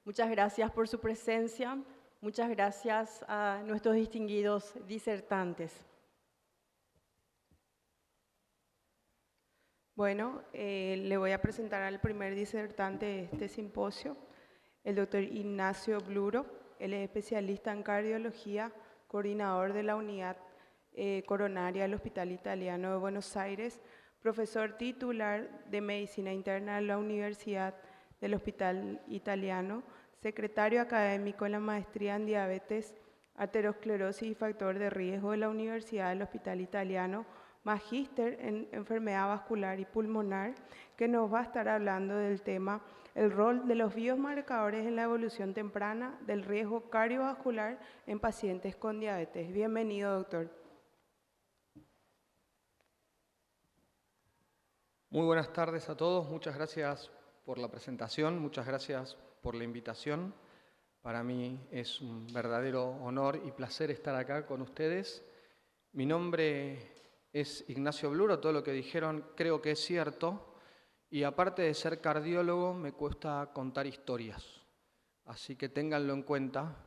Muchas gracias por su presencia. Muchas gracias a nuestros distinguidos disertantes. Bueno, le voy a presentar al primer disertante de este simposio, el doctor Ignacio Bluro. Él es especialista en cardiología, coordinador de la unidad coronaria del Hospital Italiano de Buenos Aires, profesor titular de Medicina Interna de la Universidad del Hospital Italiano, secretario académico en la maestría en diabetes, aterosclerosis y factor de riesgo de la Universidad del Hospital Italiano, magíster en enfermedad vascular y pulmonar, que nos va a estar hablando del tema el rol de los biomarcadores en la evolución temprana del riesgo cardiovascular en pacientes con diabetes. Bienvenido, doctor. Muy buenas tardes a todos, muchas gracias por la presentación, muchas gracias por la invitación. Para mí es un verdadero honor y placer estar acá con ustedes. Mi nombre es Ignacio Bluro, todo lo que dijeron creo que es cierto, y aparte de ser cardiólogo me cuesta contar historias, así que ténganlo en cuenta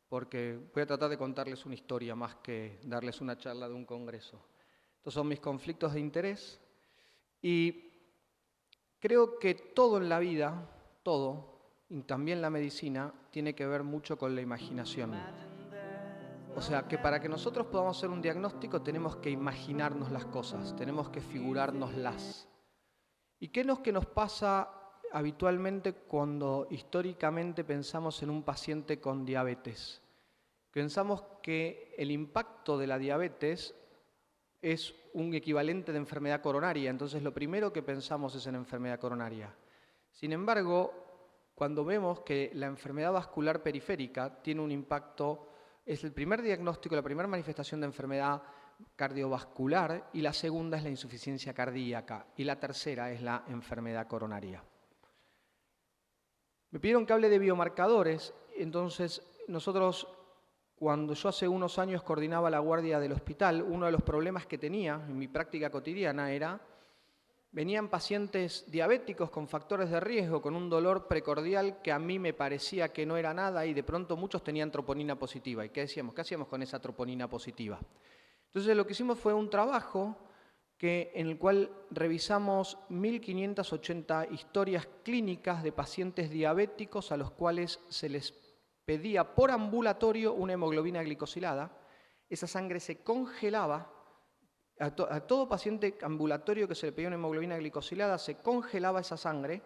porque voy a tratar de contarles una historia más que darles una charla de un congreso. Estos son mis conflictos de interés y creo que todo en la vida, todo, y también la medicina, tiene que ver mucho con la imaginación. O sea, que para que nosotros podamos hacer un diagnóstico tenemos que imaginarnos las cosas, tenemos que figurárnoslas. ¿Y qué es lo que nos pasa habitualmente cuando históricamente pensamos en un paciente con diabetes? Pensamos que el impacto de la diabetes es un equivalente de enfermedad coronaria, entonces lo primero que pensamos es en enfermedad coronaria. Sin embargo, cuando vemos que la enfermedad vascular periférica tiene un impacto, es el primer diagnóstico, la primera manifestación de enfermedad cardiovascular, y la segunda es la insuficiencia cardíaca, y la tercera es la enfermedad coronaria. Me pidieron que hable de biomarcadores, entonces nosotros, cuando yo hace unos años coordinaba la guardia del hospital, uno de los problemas que tenía en mi práctica cotidiana era, venían pacientes diabéticos con factores de riesgo, con un dolor precordial que a mí me parecía que no era nada y de pronto muchos tenían troponina positiva. ¿Y qué decíamos? ¿Qué hacíamos con esa troponina positiva? Entonces lo que hicimos fue un trabajo en el cual revisamos 1580 historias clínicas de pacientes diabéticos a los cuales se les pedía por ambulatorio una hemoglobina glicosilada. Esa sangre se congelaba. A todo paciente ambulatorio que se le pedía una hemoglobina glicosilada se congelaba esa sangre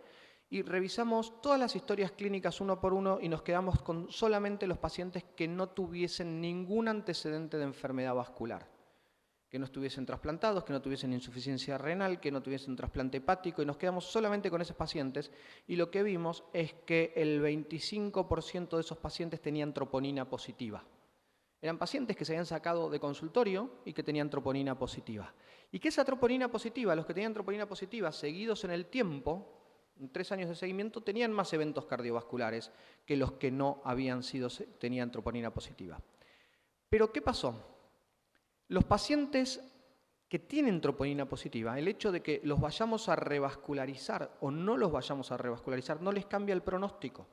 y revisamos todas las historias clínicas uno por uno y nos quedamos con solamente los pacientes que no tuviesen ningún antecedente de enfermedad vascular, que no estuviesen trasplantados, que no tuviesen insuficiencia renal, que no tuviesen trasplante hepático, y nos quedamos solamente con esos pacientes y lo que vimos es que el 25% de esos pacientes tenían troponina positiva. Eran pacientes que se habían sacado de consultorio y que tenían troponina positiva. Y que esa troponina positiva, los que tenían troponina positiva seguidos en el tiempo, en 3 años de seguimiento, tenían más eventos cardiovasculares que los que no tenían troponina positiva. Pero ¿qué pasó? Los pacientes que tienen troponina positiva, el hecho de que los vayamos a revascularizar o no los vayamos a revascularizar no les cambia el pronóstico.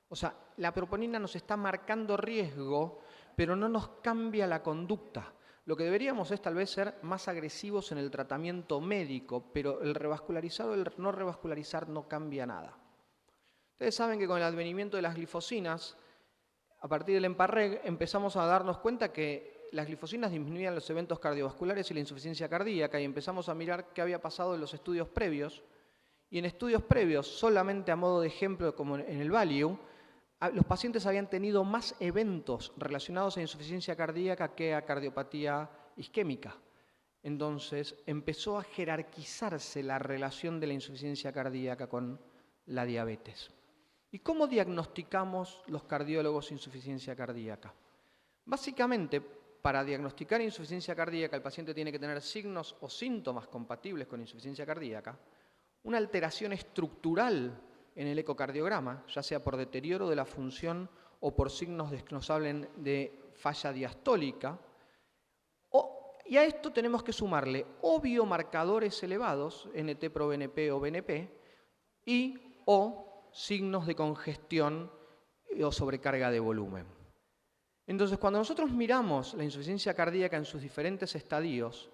O sea, la troponina nos está marcando riesgo, pero no nos cambia la conducta. Lo que deberíamos es tal vez ser más agresivos en el tratamiento médico, pero el revascularizar o el no revascularizar no cambia nada. Ustedes saben que con el advenimiento de las glifosinas, a partir del EMPA-REG, empezamos a darnos cuenta que las glifosinas disminuían los eventos cardiovasculares y la insuficiencia cardíaca, y empezamos a mirar qué había pasado en los estudios previos. Y en estudios previos, solamente a modo de ejemplo, como en el VALUE, los pacientes habían tenido más eventos relacionados a insuficiencia cardíaca que a cardiopatía isquémica. Entonces empezó a jerarquizarse la relación de la insuficiencia cardíaca con la diabetes. ¿Y cómo diagnosticamos los cardiólogos insuficiencia cardíaca? Básicamente, para diagnosticar insuficiencia cardíaca, el paciente tiene que tener signos o síntomas compatibles con insuficiencia cardíaca, una alteración estructural en el ecocardiograma, ya sea por deterioro de la función o por signos que nos hablen de falla diastólica, y a esto tenemos que sumarle o biomarcadores elevados, NT-proBNP o BNP, o signos de congestión o sobrecarga de volumen. Entonces, cuando nosotros miramos la insuficiencia cardíaca en sus diferentes estadios,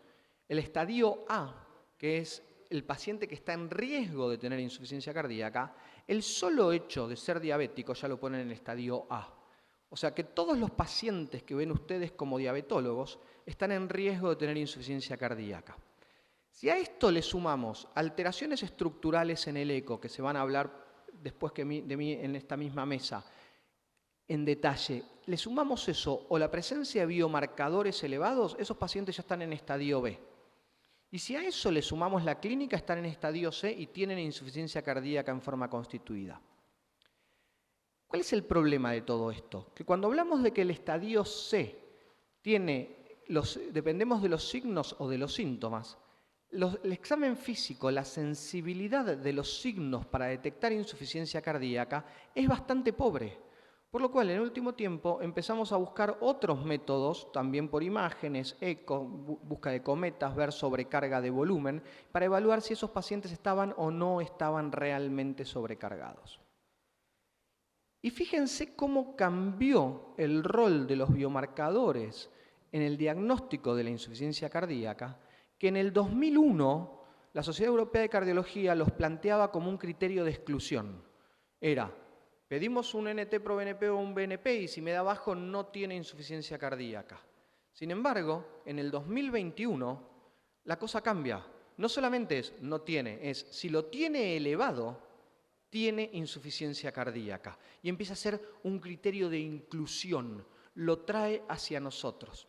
el estadio A, que es el paciente que está en riesgo de tener insuficiencia cardíaca, el solo hecho de ser diabético ya lo ponen en el estadio A. O sea que todos los pacientes que ven ustedes como diabetólogos están en riesgo de tener insuficiencia cardíaca. Si a esto le sumamos alteraciones estructurales en el eco, que se van a hablar después de mí en esta misma mesa en detalle, le sumamos eso o la presencia de biomarcadores elevados, esos pacientes ya están en estadio B. Y si a eso le sumamos la clínica, están en estadio C y tienen insuficiencia cardíaca en forma constituida. ¿Cuál es el problema de todo esto? Que cuando hablamos de que el estadio C dependemos de los signos o de los síntomas, el examen físico, la sensibilidad de los signos para detectar insuficiencia cardíaca es bastante pobre. Por lo cual, en el último tiempo, empezamos a buscar otros métodos, también por imágenes, eco, busca de cometas, ver sobrecarga de volumen, para evaluar si esos pacientes estaban o no estaban realmente sobrecargados. Y fíjense cómo cambió el rol de los biomarcadores en el diagnóstico de la insuficiencia cardíaca, que en el 2001 la Sociedad Europea de Cardiología los planteaba como un criterio de exclusión. Era, pedimos un NT-proBNP o un BNP y si me da bajo no tiene insuficiencia cardíaca. Sin embargo, en el 2021 la cosa cambia. No solamente es no tiene, es si lo tiene elevado, tiene insuficiencia cardíaca. Y empieza a ser un criterio de inclusión, lo trae hacia nosotros.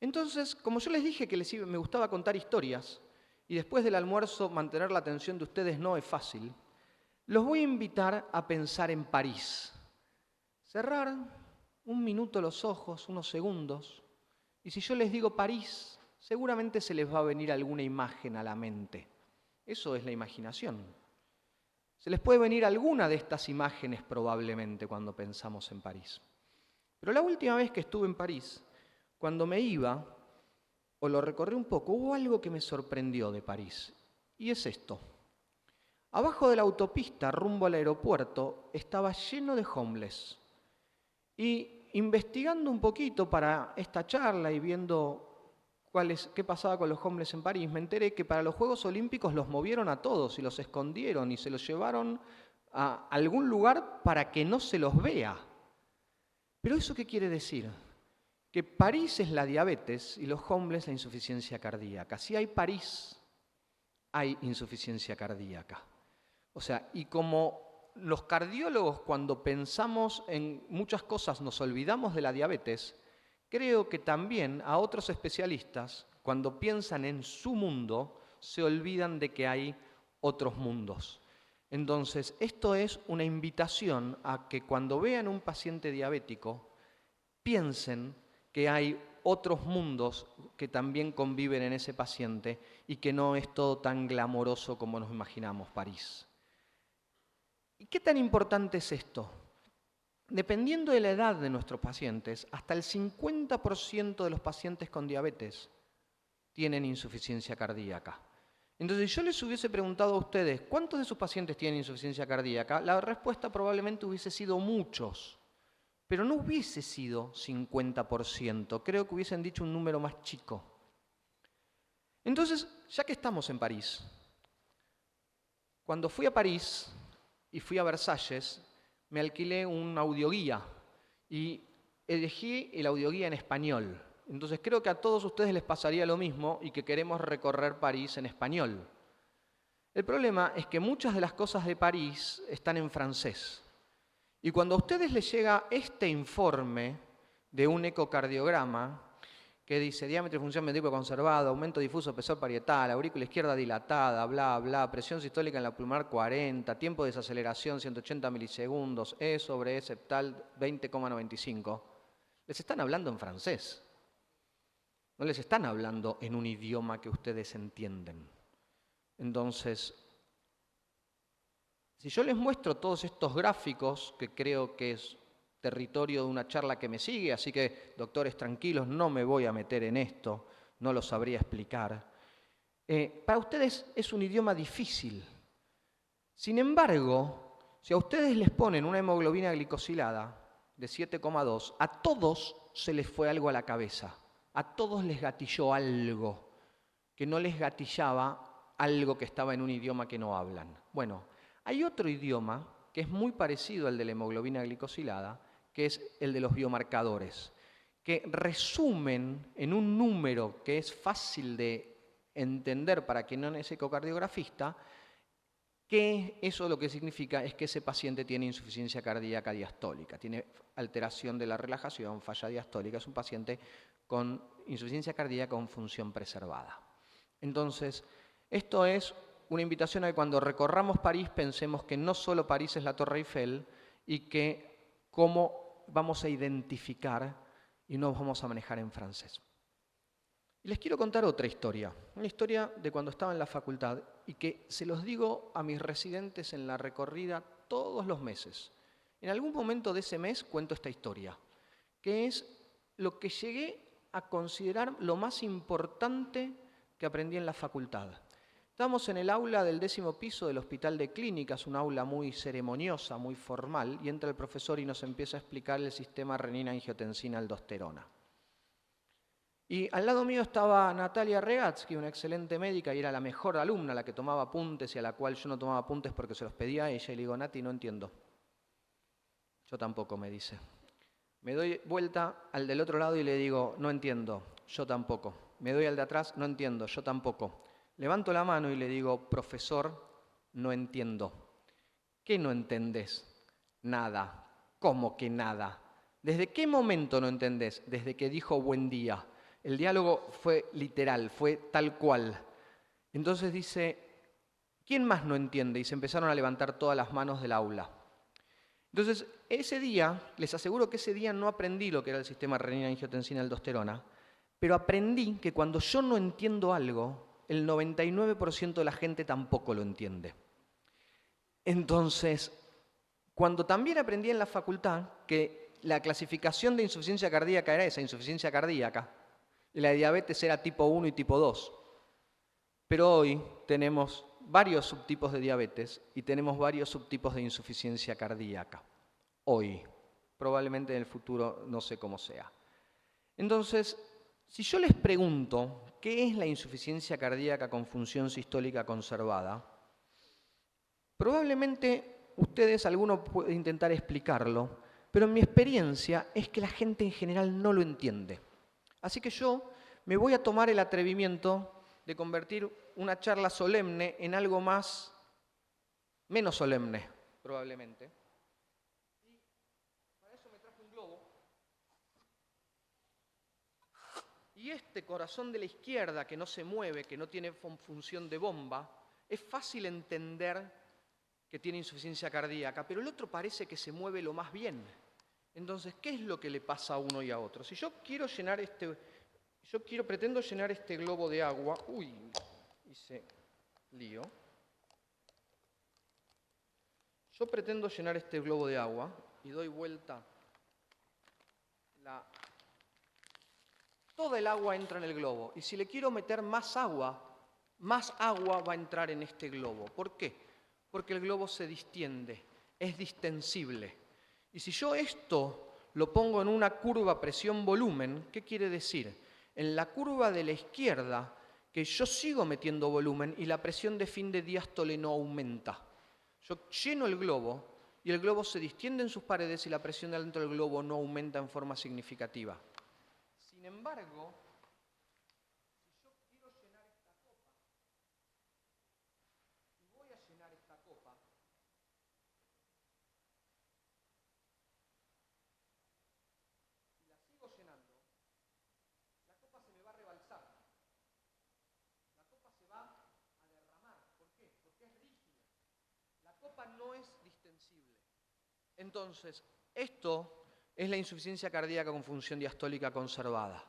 Entonces, como yo les dije que me gustaba contar historias, y después del almuerzo mantener la atención de ustedes no es fácil, los voy a invitar a pensar en París. Cerrar un minuto los ojos, unos segundos, y si yo les digo París, seguramente se les va a venir alguna imagen a la mente. Eso es la imaginación. Se les puede venir alguna de estas imágenes probablemente cuando pensamos en París. Pero la última vez que estuve en París, cuando me iba, o lo recorrí un poco, hubo algo que me sorprendió de París, y es esto. Abajo de la autopista, rumbo al aeropuerto, estaba lleno de homeless. Y investigando un poquito para esta charla y viendo qué pasaba con los homeless en París, me enteré que para los Juegos Olímpicos los movieron a todos y los escondieron y se los llevaron a algún lugar para que no se los vea. ¿Pero eso qué quiere decir? Que París es la diabetes y los homeless la insuficiencia cardíaca. Si hay París, hay insuficiencia cardíaca. O sea, y como los cardiólogos cuando pensamos en muchas cosas nos olvidamos de la diabetes, creo que también a otros especialistas, cuando piensan en su mundo, se olvidan de que hay otros mundos. Entonces, esto es una invitación a que cuando vean un paciente diabético, piensen que hay otros mundos que también conviven en ese paciente y que no es todo tan glamoroso como nos imaginamos París. ¿Y qué tan importante es esto? Dependiendo de la edad de nuestros pacientes, hasta el 50% de los pacientes con diabetes tienen insuficiencia cardíaca. Entonces, si yo les hubiese preguntado a ustedes, ¿cuántos de sus pacientes tienen insuficiencia cardíaca? La respuesta probablemente hubiese sido muchos, pero no hubiese sido 50%, creo que hubiesen dicho un número más chico. Entonces, ya que estamos en París, cuando fui a París y fui a Versalles, me alquilé un audioguía y elegí el audioguía en español. Entonces creo que a todos ustedes les pasaría lo mismo y que queremos recorrer París en español. El problema es que muchas de las cosas de París están en francés. Y cuando a ustedes les llega este informe de un ecocardiograma que dice diámetro y función ventrículo conservado, aumento difuso, espesor parietal, aurícula izquierda dilatada, bla, bla, presión sistólica en la pulmonar 40, tiempo de desaceleración 180 milisegundos, E sobre E septal 20,95, les están hablando en francés. No les están hablando en un idioma que ustedes entienden. Entonces, si yo les muestro todos estos gráficos, que creo que es territorio de una charla que me sigue, así que, doctores, tranquilos, no me voy a meter en esto, no lo sabría explicar. Para ustedes es un idioma difícil. Sin embargo, Si a ustedes les ponen una hemoglobina glicosilada de 7,2, a todos se les fue algo a la cabeza. A todos les gatilló algo que no les gatillaba algo que estaba en un idioma que no hablan. Bueno, hay otro idioma que es muy parecido al de la hemoglobina glicosilada, que es el de los biomarcadores, que resumen en un número que es fácil de entender para quien no es ecocardiografista, que eso lo que significa es que ese paciente tiene insuficiencia cardíaca diastólica, tiene alteración de la relajación, falla diastólica, es un paciente con insuficiencia cardíaca con función preservada. Entonces, esto es una invitación a que cuando recorramos París pensemos que no solo París es la Torre Eiffel y que cómo vamos a identificar y no vamos a manejar en francés. Y les quiero contar otra historia, una historia de cuando estaba en la facultad y que se los digo a mis residentes en la recorrida todos los meses. En algún momento de ese mes cuento esta historia, que es lo que llegué a considerar lo más importante que aprendí en la facultad. Estábamos en el aula del 10º piso del Hospital de Clínicas, un aula muy ceremoniosa, muy formal, y entra el profesor y nos empieza a explicar el sistema renina-angiotensina-aldosterona. Y al lado mío estaba Natalia Regatsky, una excelente médica, y era la mejor alumna, la que tomaba apuntes y a la cual yo no tomaba apuntes porque se los pedía a ella. Y le digo, Nati, no entiendo. Yo tampoco, me dice. Me doy vuelta al del otro lado y le digo, no entiendo, yo tampoco. Me doy al de atrás, no entiendo, yo tampoco. Levanto la mano y le digo, profesor, no entiendo. ¿Qué no entendés? Nada. ¿Cómo que nada? ¿Desde qué momento no entendés? Desde que dijo buen día. El diálogo fue literal, fue tal cual. Entonces dice, ¿quién más no entiende? Y se empezaron a levantar todas las manos del aula. Entonces, ese día, les aseguro que ese día no aprendí lo que era el sistema renina-angiotensina-aldosterona, pero aprendí que cuando yo no entiendo algo, el 99% de la gente tampoco lo entiende. Entonces, cuando también aprendí en la facultad que la clasificación de insuficiencia cardíaca era esa, insuficiencia cardíaca, y la diabetes era tipo 1 y tipo 2. Pero hoy tenemos varios subtipos de diabetes y tenemos varios subtipos de insuficiencia cardíaca. Hoy, probablemente en el futuro no sé cómo sea. Entonces, si yo les pregunto qué es la insuficiencia cardíaca con función sistólica conservada, probablemente ustedes, alguno puede intentar explicarlo, pero en mi experiencia es que la gente en general no lo entiende. Así que yo me voy a tomar el atrevimiento de convertir una charla solemne en algo menos solemne, probablemente. Y para eso me traje un globo. Y este corazón de la izquierda que no se mueve, que no tiene función de bomba, es fácil entender que tiene insuficiencia cardíaca, pero el otro parece que se mueve lo más bien. Entonces, ¿qué es lo que le pasa a uno y a otro? Si yo quiero llenar pretendo llenar este globo de agua. Uy, hice lío. Yo pretendo llenar este globo de agua y doy vuelta. Toda el agua entra en el globo. Y si le quiero meter más agua va a entrar en este globo. ¿Por qué? Porque el globo se distiende, es distensible. Y si yo esto lo pongo en una curva presión-volumen, ¿qué quiere decir? En la curva de la izquierda, que yo sigo metiendo volumen y la presión de fin de diástole no aumenta. Yo lleno el globo y el globo se distiende en sus paredes y la presión dentro del globo no aumenta en forma significativa. Sin embargo, si yo quiero llenar esta copa, y voy a llenar esta copa, y la sigo llenando, la copa se me va a rebalsar. La copa se va a derramar. ¿Por qué? Porque es rígida. La copa no es distensible. Entonces, esto es la insuficiencia cardíaca con función diastólica conservada,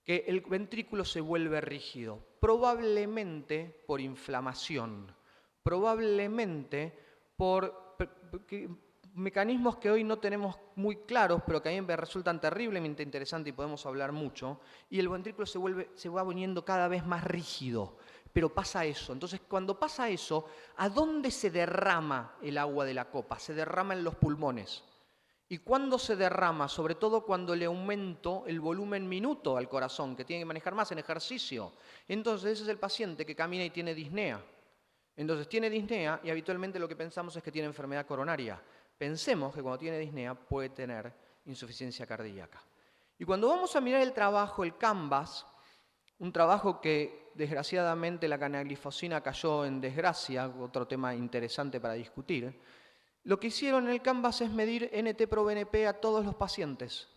que el ventrículo se vuelve rígido, probablemente por inflamación, probablemente por mecanismos que hoy no tenemos muy claros, pero que a mí me resultan terriblemente interesantes y podemos hablar mucho, y el ventrículo se va poniendo cada vez más rígido. pero pasa eso. Entonces, cuando pasa eso, ¿a dónde se derrama el agua de la copa? Se derrama en los pulmones. ¿Y cuándo se derrama? Sobre todo cuando le aumento el volumen minuto al corazón, que tiene que manejar más en ejercicio. Entonces, ese es el paciente que camina y tiene disnea. Entonces, tiene disnea y habitualmente lo que pensamos es que tiene enfermedad coronaria. Pensemos que cuando tiene disnea puede tener insuficiencia cardíaca. Y cuando vamos a mirar el trabajo, el Canvas, un trabajo que desgraciadamente la canaglifosina cayó en desgracia, otro tema interesante para discutir, lo que hicieron en el Canvas es medir NT-proBNP a todos los pacientes.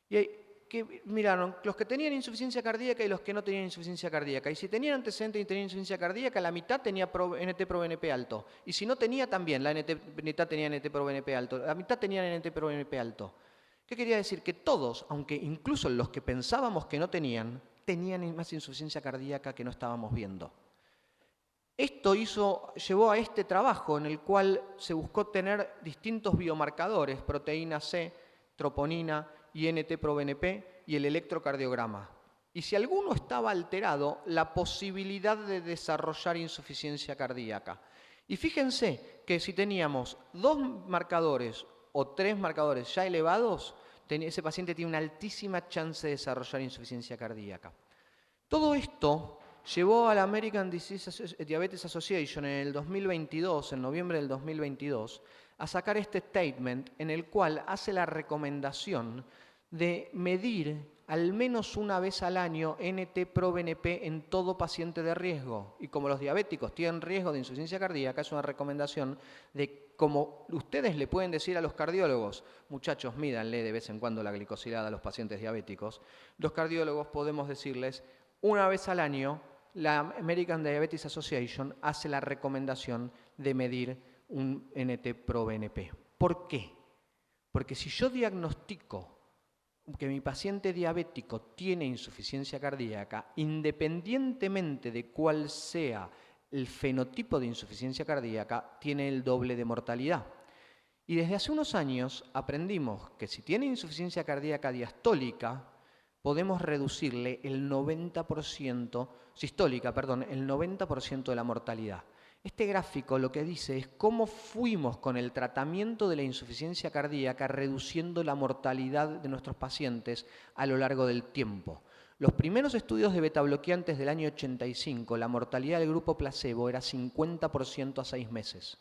Y que miraron los que tenían insuficiencia cardíaca y los que no tenían insuficiencia cardíaca. Y si tenían antecedentes y tenían insuficiencia cardíaca, la mitad tenía NT-proBNP alto. Y si no tenía, también, la mitad tenía NT-proBNP alto. La mitad tenían NT-proBNP alto. ¿Qué quería decir? Que todos, aunque incluso los que pensábamos que no tenían más insuficiencia cardíaca que no estábamos viendo. Esto llevó a este trabajo en el cual se buscó tener distintos biomarcadores, proteína C, troponina y NT-proBNP y el electrocardiograma. Y si alguno estaba alterado, la posibilidad de desarrollar insuficiencia cardíaca. Y fíjense que si teníamos 2 marcadores o 3 marcadores ya elevados, ese paciente tiene una altísima chance de desarrollar insuficiencia cardíaca. Todo esto llevó a la American Diabetes Association en el 2022, en noviembre del 2022, a sacar este statement en el cual hace la recomendación de medir al menos una vez al año NT-proBNP en todo paciente de riesgo. Y como los diabéticos tienen riesgo de insuficiencia cardíaca, es una recomendación de, como ustedes le pueden decir a los cardiólogos, muchachos, mídanle de vez en cuando la glicosilada a los pacientes diabéticos, los cardiólogos podemos decirles, una vez al año, la American Diabetes Association hace la recomendación de medir un NT-proBNP. ¿Por qué? Porque si yo diagnostico que mi paciente diabético tiene insuficiencia cardíaca, independientemente de cuál sea el fenotipo de insuficiencia cardíaca, tiene el doble de mortalidad. Y desde hace unos años aprendimos que si tiene insuficiencia cardíaca diastólica, podemos reducirle el 90%, sistólica, perdón, el 90% de la mortalidad. Este gráfico lo que dice es cómo fuimos con el tratamiento de la insuficiencia cardíaca reduciendo la mortalidad de nuestros pacientes a lo largo del tiempo. Los primeros estudios de betabloqueantes del año 85, la mortalidad del grupo placebo era 50% a 6 meses.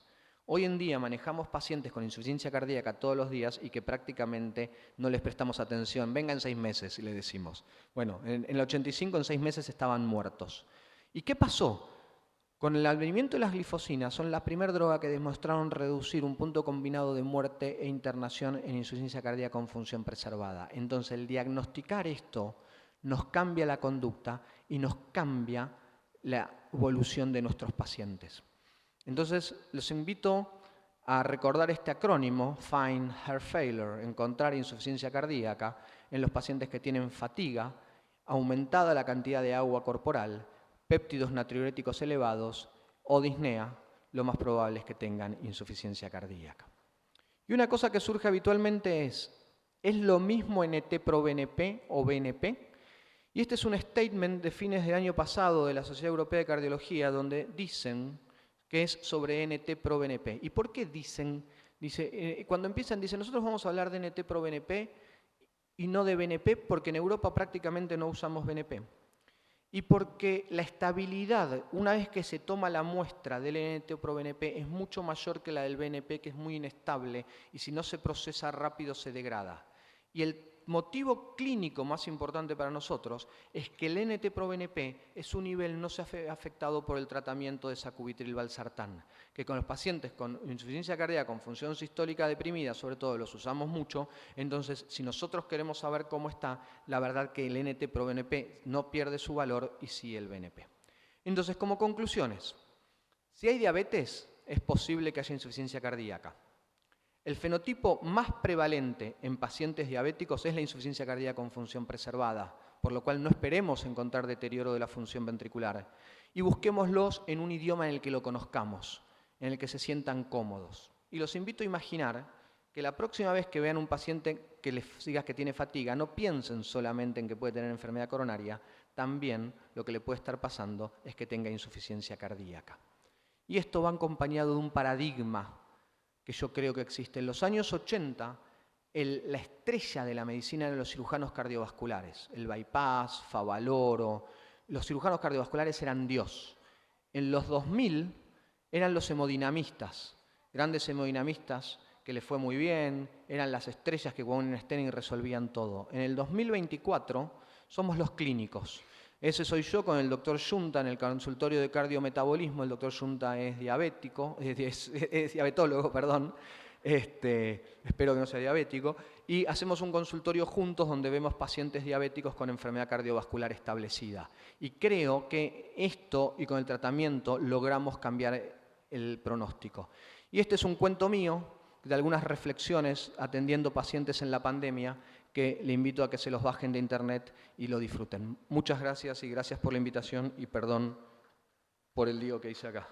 Hoy en día manejamos pacientes con insuficiencia cardíaca todos los días y que prácticamente no les prestamos atención. Venga en 6 meses, y le decimos. Bueno, en el 85 en 6 meses estaban muertos. ¿Y qué pasó? Con el advenimiento de las glifosinas, son la primera droga que demostraron reducir un punto combinado de muerte e internación en insuficiencia cardíaca con función preservada. Entonces, el diagnosticar esto nos cambia la conducta y nos cambia la evolución de nuestros pacientes. Entonces, los invito a recordar este acrónimo, Find Heart Failure, encontrar insuficiencia cardíaca en los pacientes que tienen fatiga, aumentada la cantidad de agua corporal, péptidos natriuréticos elevados o disnea, lo más probable es que tengan insuficiencia cardíaca. Y una cosa que surge habitualmente ¿es lo mismo NT-proBNP o BNP? Y este es un statement de fines del año pasado de la Sociedad Europea de Cardiología, donde dicen que es sobre NT-proBNP. ¿Y por qué dicen? Cuando empiezan, dicen, nosotros vamos a hablar de NT-proBNP y no de BNP, porque en Europa prácticamente no usamos BNP. Y porque la estabilidad, una vez que se toma la muestra del NT-proBNP, es mucho mayor que la del BNP, que es muy inestable, y si no se procesa rápido se degrada. Y el motivo clínico más importante para nosotros es que el NT-proBNP es un nivel no se ha afectado por el tratamiento de sacubitril/valsartán, que con los pacientes con insuficiencia cardíaca con función sistólica deprimida, sobre todo los usamos mucho. Entonces, si nosotros queremos saber cómo está, la verdad que el NT-proBNP no pierde su valor y sí el BNP. Entonces, como conclusiones, si hay diabetes, es posible que haya insuficiencia cardíaca. El fenotipo más prevalente en pacientes diabéticos es la insuficiencia cardíaca con función preservada, por lo cual no esperemos encontrar deterioro de la función ventricular. Y busquémoslos en un idioma en el que lo conozcamos, en el que se sientan cómodos. Y los invito a imaginar que la próxima vez que vean un paciente que les diga que tiene fatiga, no piensen solamente en que puede tener enfermedad coronaria, también lo que le puede estar pasando es que tenga insuficiencia cardíaca. Y esto va acompañado de un paradigma que yo creo que existe. En los años 80, la estrella de la medicina eran los cirujanos cardiovasculares. El bypass, Favaloro, los cirujanos cardiovasculares eran Dios. En los 2000 eran los hemodinamistas, grandes hemodinamistas que les fue muy bien, eran las estrellas que con un Stenning resolvían todo. En el 2024 somos los clínicos. Ese soy yo con el doctor Yunta en el consultorio de cardiometabolismo. El doctor Yunta es diabético, es diabetólogo, perdón. Espero que no sea diabético. Y hacemos un consultorio juntos donde vemos pacientes diabéticos con enfermedad cardiovascular establecida. Y creo que esto y con el tratamiento logramos cambiar el pronóstico. Y este es un cuento mío de algunas reflexiones atendiendo pacientes en la pandemia que le invito a que se los bajen de internet y lo disfruten. Muchas gracias y gracias por la invitación y perdón por el lío que hice acá.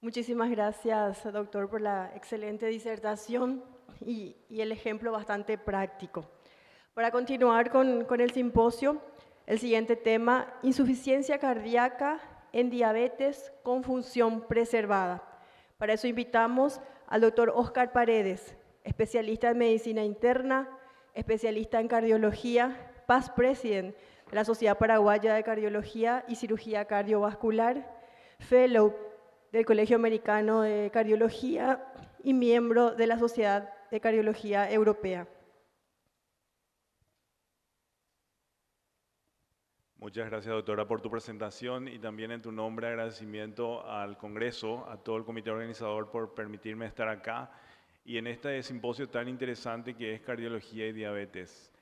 Muchísimas gracias, doctor, por la excelente disertación y el ejemplo bastante práctico. Para continuar con el simposio, el siguiente tema, insuficiencia cardíaca en diabetes con función preservada. Para eso invitamos al doctor Oscar Paredes, especialista en medicina interna, especialista en cardiología, past president de la Sociedad Paraguaya de Cardiología y Cirugía Cardiovascular, fellow del Colegio Americano de Cardiología y miembro de la Sociedad de Cardiología Europea. Muchas gracias, doctora, por tu presentación y también en tu nombre agradecimiento al Congreso, a todo el comité organizador por permitirme estar acá y en este simposio tan interesante que es cardiología y diabetes.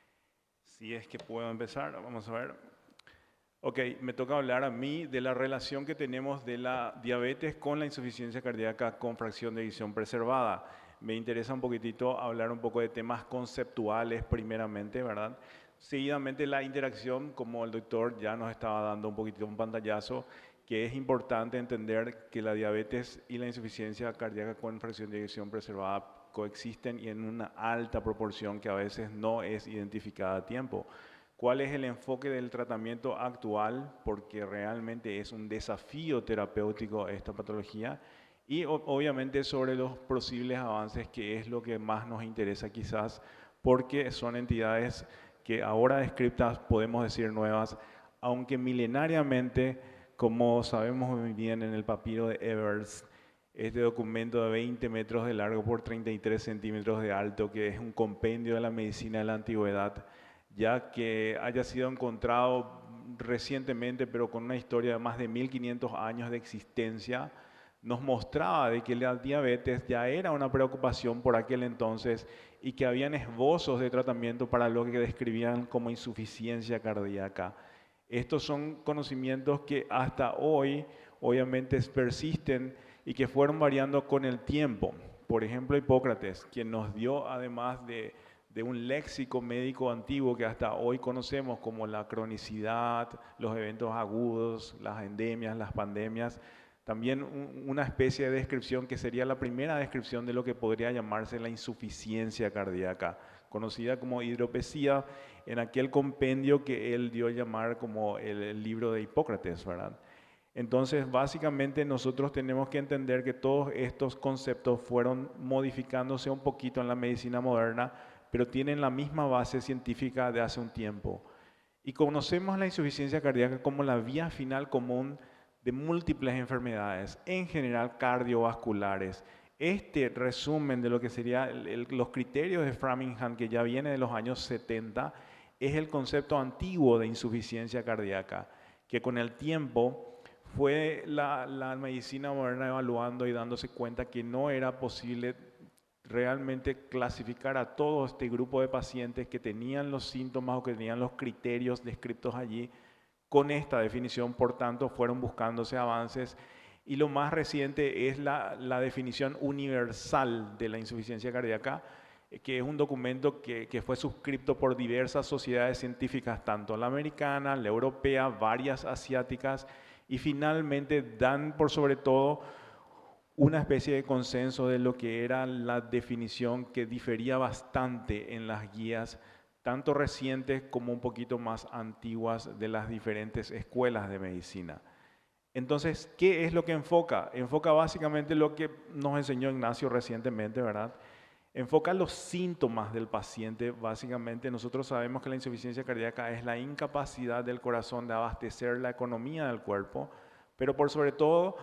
Si es que puedo empezar, vamos a ver. Ok, me toca hablar a mí de la relación que tenemos de la diabetes con la insuficiencia cardíaca con fracción de eyección preservada. Me interesa un poquitito hablar un poco de temas conceptuales primeramente, ¿verdad? Seguidamente la interacción, como el doctor ya nos estaba dando un poquitito un pantallazo, que es importante entender que la diabetes y la insuficiencia cardíaca con fracción de eyección preservada coexisten y en una alta proporción que a veces no es identificada a tiempo. ¿Cuál es el enfoque del tratamiento actual? Porque realmente es un desafío terapéutico esta patología y obviamente sobre los posibles avances, que es lo que más nos interesa quizás, porque son entidades que ahora descritas, podemos decir nuevas, aunque milenariamente, como sabemos muy bien en el papiro de Evers, este documento de 20 metros de largo por 33 centímetros de alto, que es un compendio de la medicina de la antigüedad, ya que haya sido encontrado recientemente, pero con una historia de más de 1500 años de existencia, nos mostraba de que la diabetes ya era una preocupación por aquel entonces y que habían esbozos de tratamiento para lo que describían como insuficiencia cardíaca. Estos son conocimientos que hasta hoy obviamente persisten y que fueron variando con el tiempo. Por ejemplo, Hipócrates, quien nos dio además de un léxico médico antiguo que hasta hoy conocemos como la cronicidad, los eventos agudos, las endemias, las pandemias, también una especie de descripción que sería la primera descripción de lo que podría llamarse la insuficiencia cardíaca, conocida como hidropesía en aquel compendio que él dio a llamar como el libro de Hipócrates, ¿verdad? Entonces, básicamente nosotros tenemos que entender que todos estos conceptos fueron modificándose un poquito en la medicina moderna, pero tienen la misma base científica de hace un tiempo. Y conocemos la insuficiencia cardíaca como la vía final común de múltiples enfermedades, en general cardiovasculares. Este resumen de lo que serían los criterios de Framingham, que ya viene de los años 70, es el concepto antiguo de insuficiencia cardíaca, que con el tiempo fue la medicina moderna evaluando y dándose cuenta que no era posible realmente clasificar a todo este grupo de pacientes que tenían los síntomas o que tenían los criterios descritos allí con esta definición. Por tanto, fueron buscándose avances y lo más reciente es la definición universal de la insuficiencia cardíaca, que es un documento que fue suscrito por diversas sociedades científicas, tanto la americana, la europea, varias asiáticas, y finalmente dan por sobre todo una especie de consenso de lo que era la definición que difería bastante en las guías, tanto recientes como un poquito más antiguas de las diferentes escuelas de medicina. Entonces, ¿qué es lo que enfoca? Enfoca básicamente lo que nos enseñó Ignacio recientemente, ¿verdad? Enfoca los síntomas del paciente. Básicamente, nosotros sabemos que la insuficiencia cardíaca es la incapacidad del corazón de abastecer la economía del cuerpo, pero por sobre todo,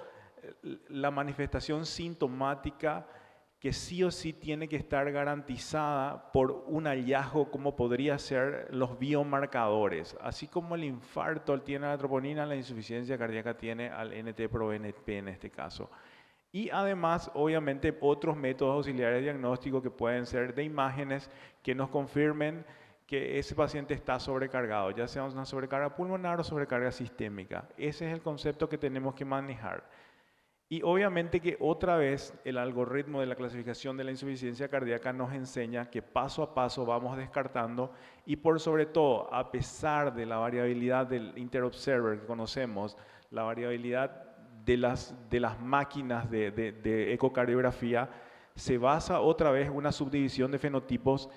la manifestación sintomática que sí o sí tiene que estar garantizada por un hallazgo como podría ser los biomarcadores. Así como el infarto tiene a la troponina, la insuficiencia cardíaca tiene al NT-proBNP en este caso. Y además, obviamente, otros métodos auxiliares de diagnóstico que pueden ser de imágenes que nos confirmen que ese paciente está sobrecargado, ya sea una sobrecarga pulmonar o sobrecarga sistémica. Ese es el concepto que tenemos que manejar. Y obviamente que otra vez el algoritmo de la clasificación de la insuficiencia cardíaca nos enseña que paso a paso vamos descartando y por sobre todo, a pesar de la variabilidad del interobserver que conocemos, la variabilidad de las máquinas de ecocardiografía, se basa otra vez en una subdivisión de fenotipos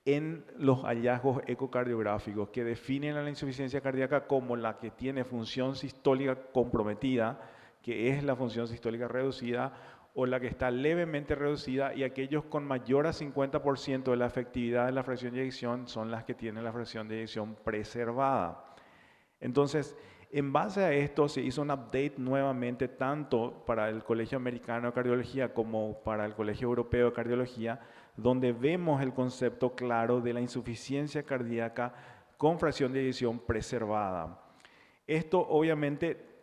en los hallazgos ecocardiográficos que definen a la insuficiencia cardíaca como la que tiene función sistólica comprometida, que es la función sistólica reducida, o la que está levemente reducida, y aquellos con mayor a 50% de la efectividad de la fracción de eyección son las que tienen la fracción de eyección preservada. Entonces, en base a esto se hizo un update nuevamente tanto para el Colegio Americano de Cardiología como para el Colegio Europeo de Cardiología, donde vemos el concepto claro de la insuficiencia cardíaca con fracción de eyección preservada. Esto obviamente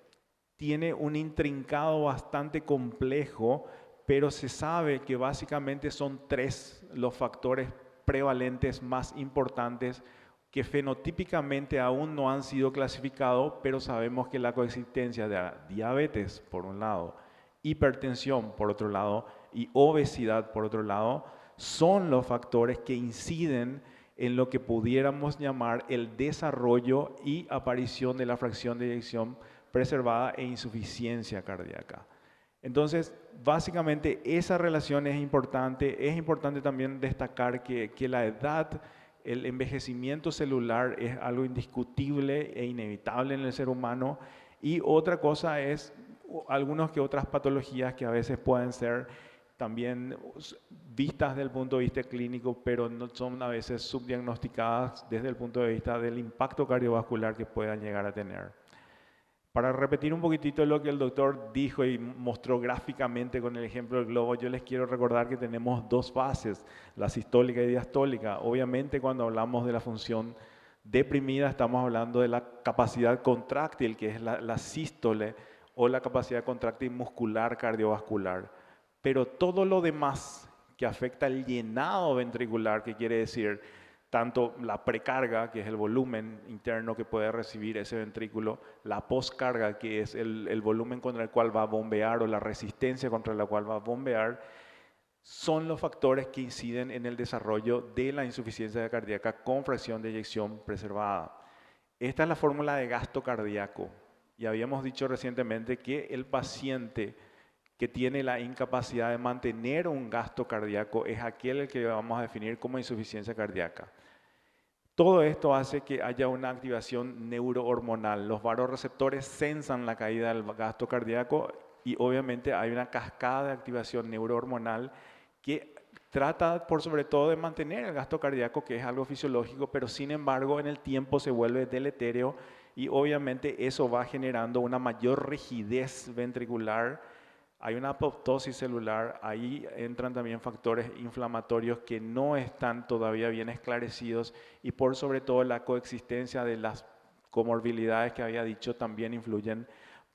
tiene un intrincado bastante complejo, pero se sabe que básicamente son 3 los factores prevalentes más importantes que fenotípicamente aún no han sido clasificados, pero sabemos que la coexistencia de diabetes, por un lado, hipertensión, por otro lado, y obesidad, por otro lado, son los factores que inciden en lo que pudiéramos llamar el desarrollo y aparición de la fracción de eyección preservada e insuficiencia cardíaca. Entonces, básicamente esa relación es importante. Es importante también destacar que la edad, el envejecimiento celular es algo indiscutible e inevitable en el ser humano. Y otra cosa es algunas que otras patologías que a veces pueden ser también vistas desde el punto de vista clínico, pero no son a veces subdiagnosticadas desde el punto de vista del impacto cardiovascular que puedan llegar a tener. Para repetir un poquitito lo que el doctor dijo y mostró gráficamente con el ejemplo del globo, yo les quiero recordar que tenemos 2 fases, la sistólica y diastólica. Obviamente cuando hablamos de la función deprimida estamos hablando de la capacidad contráctil, que es la sístole, o la capacidad contráctil muscular cardiovascular. Pero todo lo demás que afecta el llenado ventricular, que quiere decir tanto la precarga, que es el volumen interno que puede recibir ese ventrículo, la poscarga, que es el volumen contra el cual va a bombear o la resistencia contra la cual va a bombear, son los factores que inciden en el desarrollo de la insuficiencia cardíaca con fracción de eyección preservada. Esta es la fórmula de gasto cardíaco. Y habíamos dicho recientemente que el paciente que tiene la incapacidad de mantener un gasto cardíaco es aquel que vamos a definir como insuficiencia cardíaca. Todo esto hace que haya una activación neurohormonal. Los vasoreceptores sensan la caída del gasto cardíaco y obviamente hay una cascada de activación neurohormonal que trata por sobre todo de mantener el gasto cardíaco, que es algo fisiológico, pero sin embargo en el tiempo se vuelve deletérea y obviamente eso va generando una mayor rigidez ventricular. Hay una apoptosis celular, ahí entran también factores inflamatorios que no están todavía bien esclarecidos y por sobre todo la coexistencia de las comorbilidades que había dicho también influyen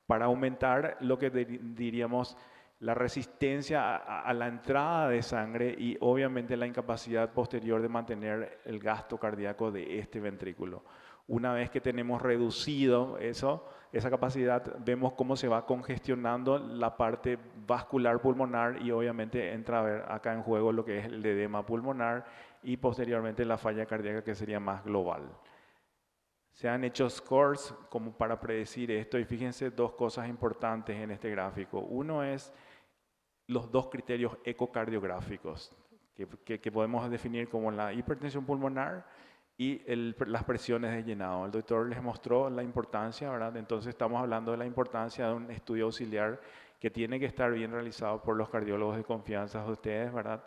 para aumentar lo que diríamos la resistencia a la entrada de sangre y obviamente la incapacidad posterior de mantener el gasto cardíaco de este ventrículo. Una vez que tenemos reducido esa capacidad, vemos cómo se va congestionando la parte vascular pulmonar y obviamente entra a ver acá en juego lo que es el edema pulmonar y posteriormente la falla cardíaca, que sería más global. Se han hecho scores como para predecir esto y fíjense 2 cosas importantes en este gráfico. Uno es los dos criterios ecocardiográficos que podemos definir como la hipertensión pulmonar y las presiones de llenado. El doctor les mostró la importancia, ¿verdad? Entonces estamos hablando de la importancia de un estudio auxiliar que tiene que estar bien realizado por los cardiólogos de confianza de ustedes, ¿verdad?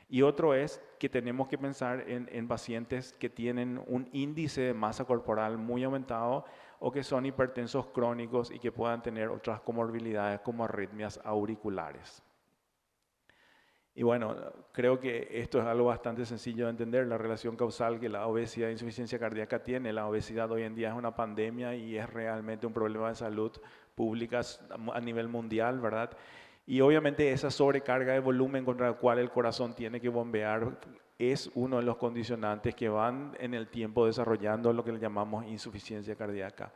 Y otro es que tenemos que pensar en pacientes que tienen un índice de masa corporal muy aumentado o que son hipertensos crónicos y que puedan tener otras comorbilidades como arritmias auriculares. Y bueno, creo que esto es algo bastante sencillo de entender, la relación causal que la obesidad e insuficiencia cardíaca tiene. La obesidad hoy en día es una pandemia y es realmente un problema de salud pública a nivel mundial, ¿verdad? Y obviamente esa sobrecarga de volumen contra la cual el corazón tiene que bombear es uno de los condicionantes que van en el tiempo desarrollando lo que le llamamos insuficiencia cardíaca.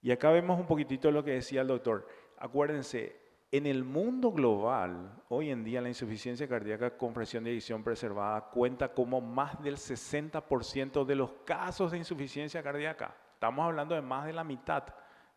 Y acá vemos un poquitito lo que decía el doctor. Acuérdense, en el mundo global, hoy en día la insuficiencia cardíaca con fracción de eyección preservada cuenta como más del 60% de los casos de insuficiencia cardíaca. Estamos hablando de más de la mitad.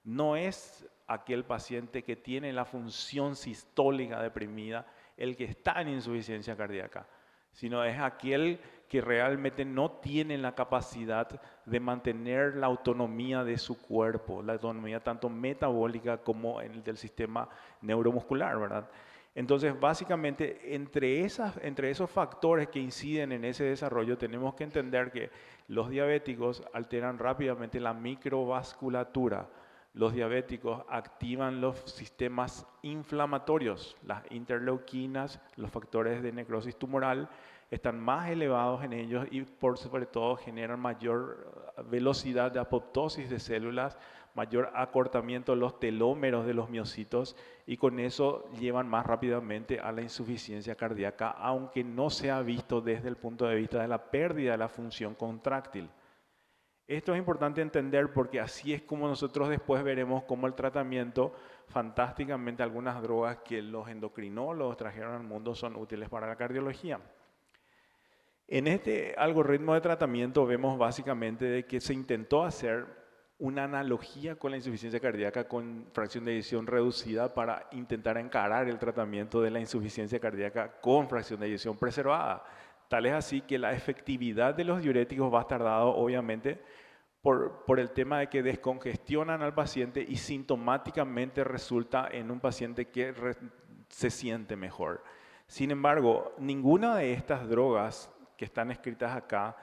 No es aquel paciente que tiene la función sistólica deprimida el que está en insuficiencia cardíaca, sino es aquel que realmente no tiene la capacidad de mantener la autonomía de su cuerpo, la autonomía tanto metabólica como del sistema neuromuscular, ¿verdad? Entonces, básicamente, entre esos factores que inciden en ese desarrollo, tenemos que entender que los diabéticos alteran rápidamente la microvasculatura. Los diabéticos activan los sistemas inflamatorios, las interleuquinas, los factores de necrosis tumoral, están más elevados en ellos y sobre todo generan mayor velocidad de apoptosis de células, mayor acortamiento de los telómeros de los miocitos y con eso llevan más rápidamente a la insuficiencia cardíaca, aunque no se ha visto desde el punto de vista de la pérdida de la función contráctil. Esto es importante entender porque así es como nosotros después veremos cómo el tratamiento, fantásticamente algunas drogas que los endocrinólogos trajeron al mundo son útiles para la cardiología. En este algoritmo de tratamiento vemos básicamente de que se intentó hacer una analogía con la insuficiencia cardíaca con fracción de eyección reducida para intentar encarar el tratamiento de la insuficiencia cardíaca con fracción de eyección preservada. Tal es así que la efectividad de los diuréticos va a estar dado obviamente por el tema de que descongestionan al paciente y sintomáticamente resulta en un paciente que se siente mejor. Sin embargo, ninguna de estas drogas que están escritas acá,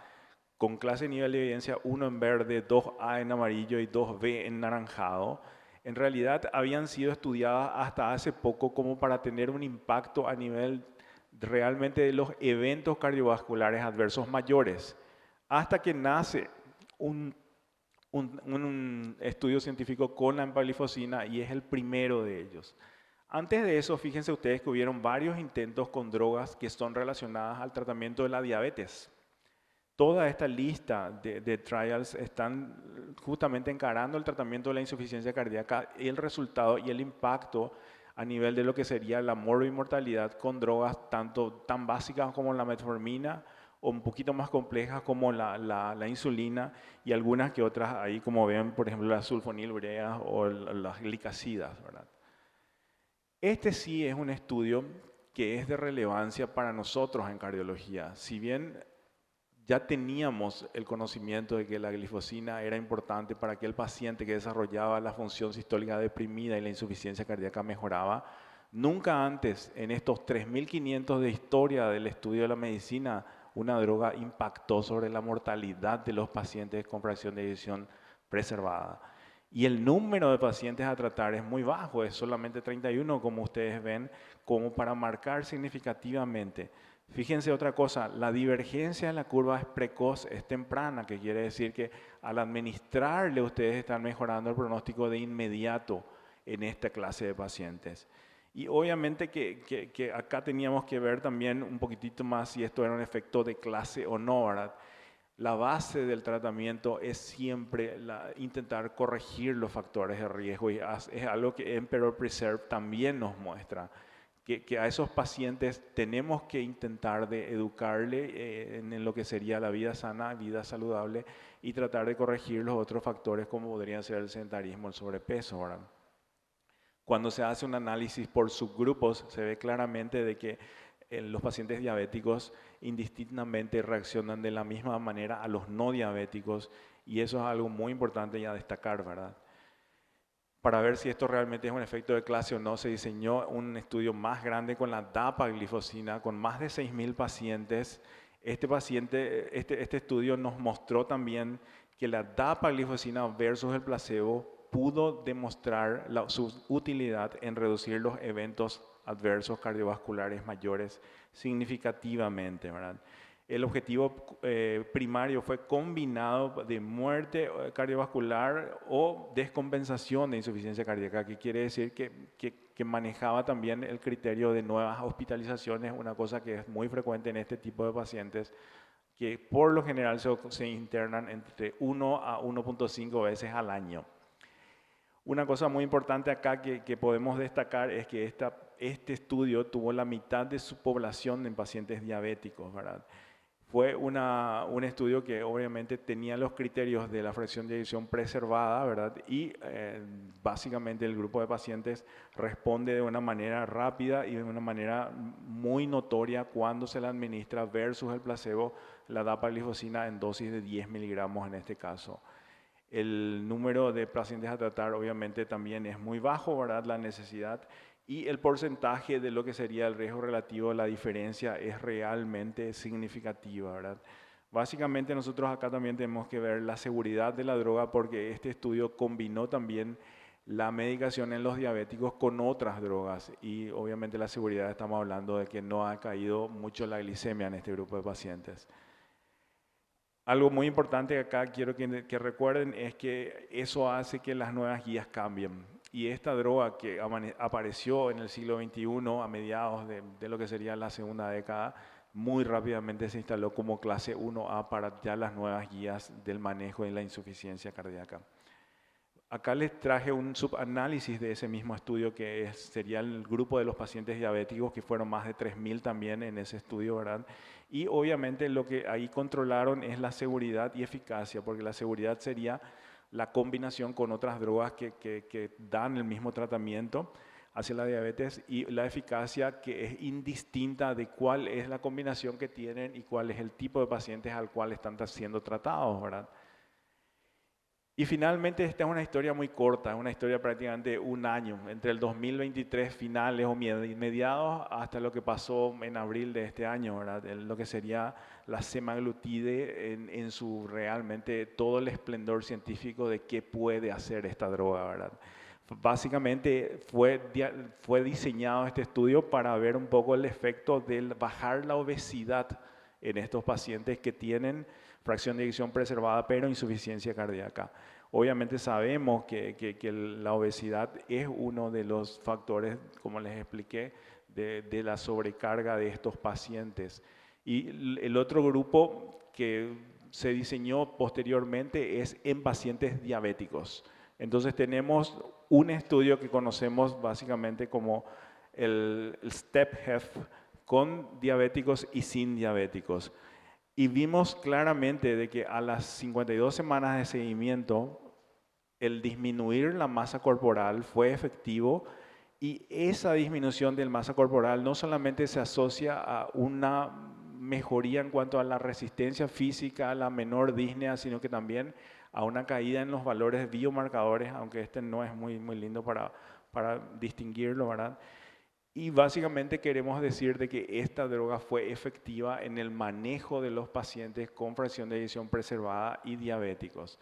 con clase de nivel de evidencia 1 en verde, 2A en amarillo y 2B en naranjado, en realidad habían sido estudiadas hasta hace poco como para tener un impacto a nivel realmente de los eventos cardiovasculares adversos mayores, hasta que nace un estudio científico con la empaglifosina y es el primero de ellos. Antes de eso, fíjense ustedes que hubieron varios intentos con drogas que son relacionadas al tratamiento de la diabetes. Toda esta lista de trials están justamente encarando el tratamiento de la insuficiencia cardíaca y el resultado y el impacto a nivel de lo que sería la morbimortalidad con drogas tan básicas como la metformina o un poquito más complejas como la insulina y algunas que otras ahí como ven, por ejemplo, las sulfonilureas o las glicasidas, ¿verdad? Este sí es un estudio que es de relevancia para nosotros en cardiología. Si bien ya teníamos el conocimiento de que la glifosina era importante para aquel paciente que desarrollaba la función sistólica deprimida y la insuficiencia cardíaca mejoraba, nunca antes en estos 3.500 de historia del estudio de la medicina una droga impactó sobre la mortalidad de los pacientes con fracción de eyección preservada. Y el número de pacientes a tratar es muy bajo, es solamente 31, como ustedes ven, como para marcar significativamente. Fíjense otra cosa, la divergencia en la curva es precoz, es temprana, que quiere decir que al administrarle ustedes están mejorando el pronóstico de inmediato en esta clase de pacientes. Y obviamente que acá teníamos que ver también un poquitito más si esto era un efecto de clase o no, ¿verdad? La base del tratamiento es siempre intentar corregir los factores de riesgo y es algo que Emperor Preserve también nos muestra, que a esos pacientes tenemos que intentar de educarle en lo que sería la vida sana, vida saludable y tratar de corregir los otros factores como podrían ser el sedentarismo, el sobrepeso, ¿verdad? Cuando se hace un análisis por subgrupos, se ve claramente de que los pacientes diabéticos indistintamente reaccionan de la misma manera a los no diabéticos, y eso es algo muy importante ya destacar, ¿verdad? Para ver si esto realmente es un efecto de clase o no, se diseñó un estudio más grande con la dapaglifosina, con más de 6.000 pacientes. Este estudio nos mostró también que la dapaglifosina versus el placebo pudo demostrar su utilidad en reducir los eventos adversos cardiovasculares mayores significativamente, ¿verdad? El objetivo primario fue combinado de muerte cardiovascular o descompensación de insuficiencia cardíaca, que quiere decir que manejaba también el criterio de nuevas hospitalizaciones, una cosa que es muy frecuente en este tipo de pacientes, que por lo general se internan entre 1 a 1.5 veces al año. Una cosa muy importante acá que podemos destacar es que este estudio tuvo la mitad de su población en pacientes diabéticos, ¿verdad? Fue un estudio que obviamente tenía los criterios de la fracción de eyección preservada, ¿verdad? Y básicamente el grupo de pacientes responde de una manera rápida y de una manera muy notoria cuando se le administra versus el placebo la dapaglifosina en dosis de 10 miligramos en este caso. El número de pacientes a tratar obviamente también es muy bajo, ¿verdad? La necesidad y el porcentaje de lo que sería el riesgo relativo, la diferencia es realmente significativa, ¿verdad? Básicamente nosotros acá también tenemos que ver la seguridad de la droga porque este estudio combinó también la medicación en los diabéticos con otras drogas y obviamente la seguridad estamos hablando de que no ha caído mucho la glicemia en este grupo de pacientes. Algo muy importante que acá quiero que recuerden es que eso hace que las nuevas guías cambien. Y esta droga que apareció en el siglo XXI a mediados de lo que sería la segunda década, muy rápidamente se instaló como clase 1A para ya las nuevas guías del manejo de la insuficiencia cardíaca. Acá les traje un subanálisis de ese mismo estudio que sería el grupo de los pacientes diabéticos, que fueron más de 3.000 también en ese estudio, ¿verdad? Y obviamente lo que ahí controlaron es la seguridad y eficacia, porque la seguridad sería la combinación con otras drogas que dan el mismo tratamiento hacia la diabetes y la eficacia que es indistinta de cuál es la combinación que tienen y cuál es el tipo de pacientes al cual están siendo tratados, ¿verdad? Y finalmente esta es una historia muy corta, una historia prácticamente un año, entre el 2023 finales o mediados hasta lo que pasó en abril de este año, ¿verdad? Lo que sería la semaglutide en su realmente todo el esplendor científico de qué puede hacer esta droga, ¿verdad? Básicamente fue diseñado este estudio para ver un poco el efecto de bajar la obesidad en estos pacientes que tienen fracción de eyección preservada pero insuficiencia cardíaca. Obviamente sabemos que la obesidad es uno de los factores, como les expliqué, de la sobrecarga de estos pacientes. Y el otro grupo que se diseñó posteriormente es en pacientes diabéticos. Entonces tenemos un estudio que conocemos básicamente como el STEP-HF con diabéticos y sin diabéticos. Y vimos claramente de que a las 52 semanas de seguimiento, el disminuir la masa corporal fue efectivo y esa disminución de la masa corporal no solamente se asocia a una mejoría en cuanto a la resistencia física, a la menor disnea, sino que también a una caída en los valores biomarcadores, aunque este no es muy lindo para distinguirlo, ¿verdad? Y básicamente queremos decir de que esta droga fue efectiva en el manejo de los pacientes con fracción de eyección preservada y diabéticos.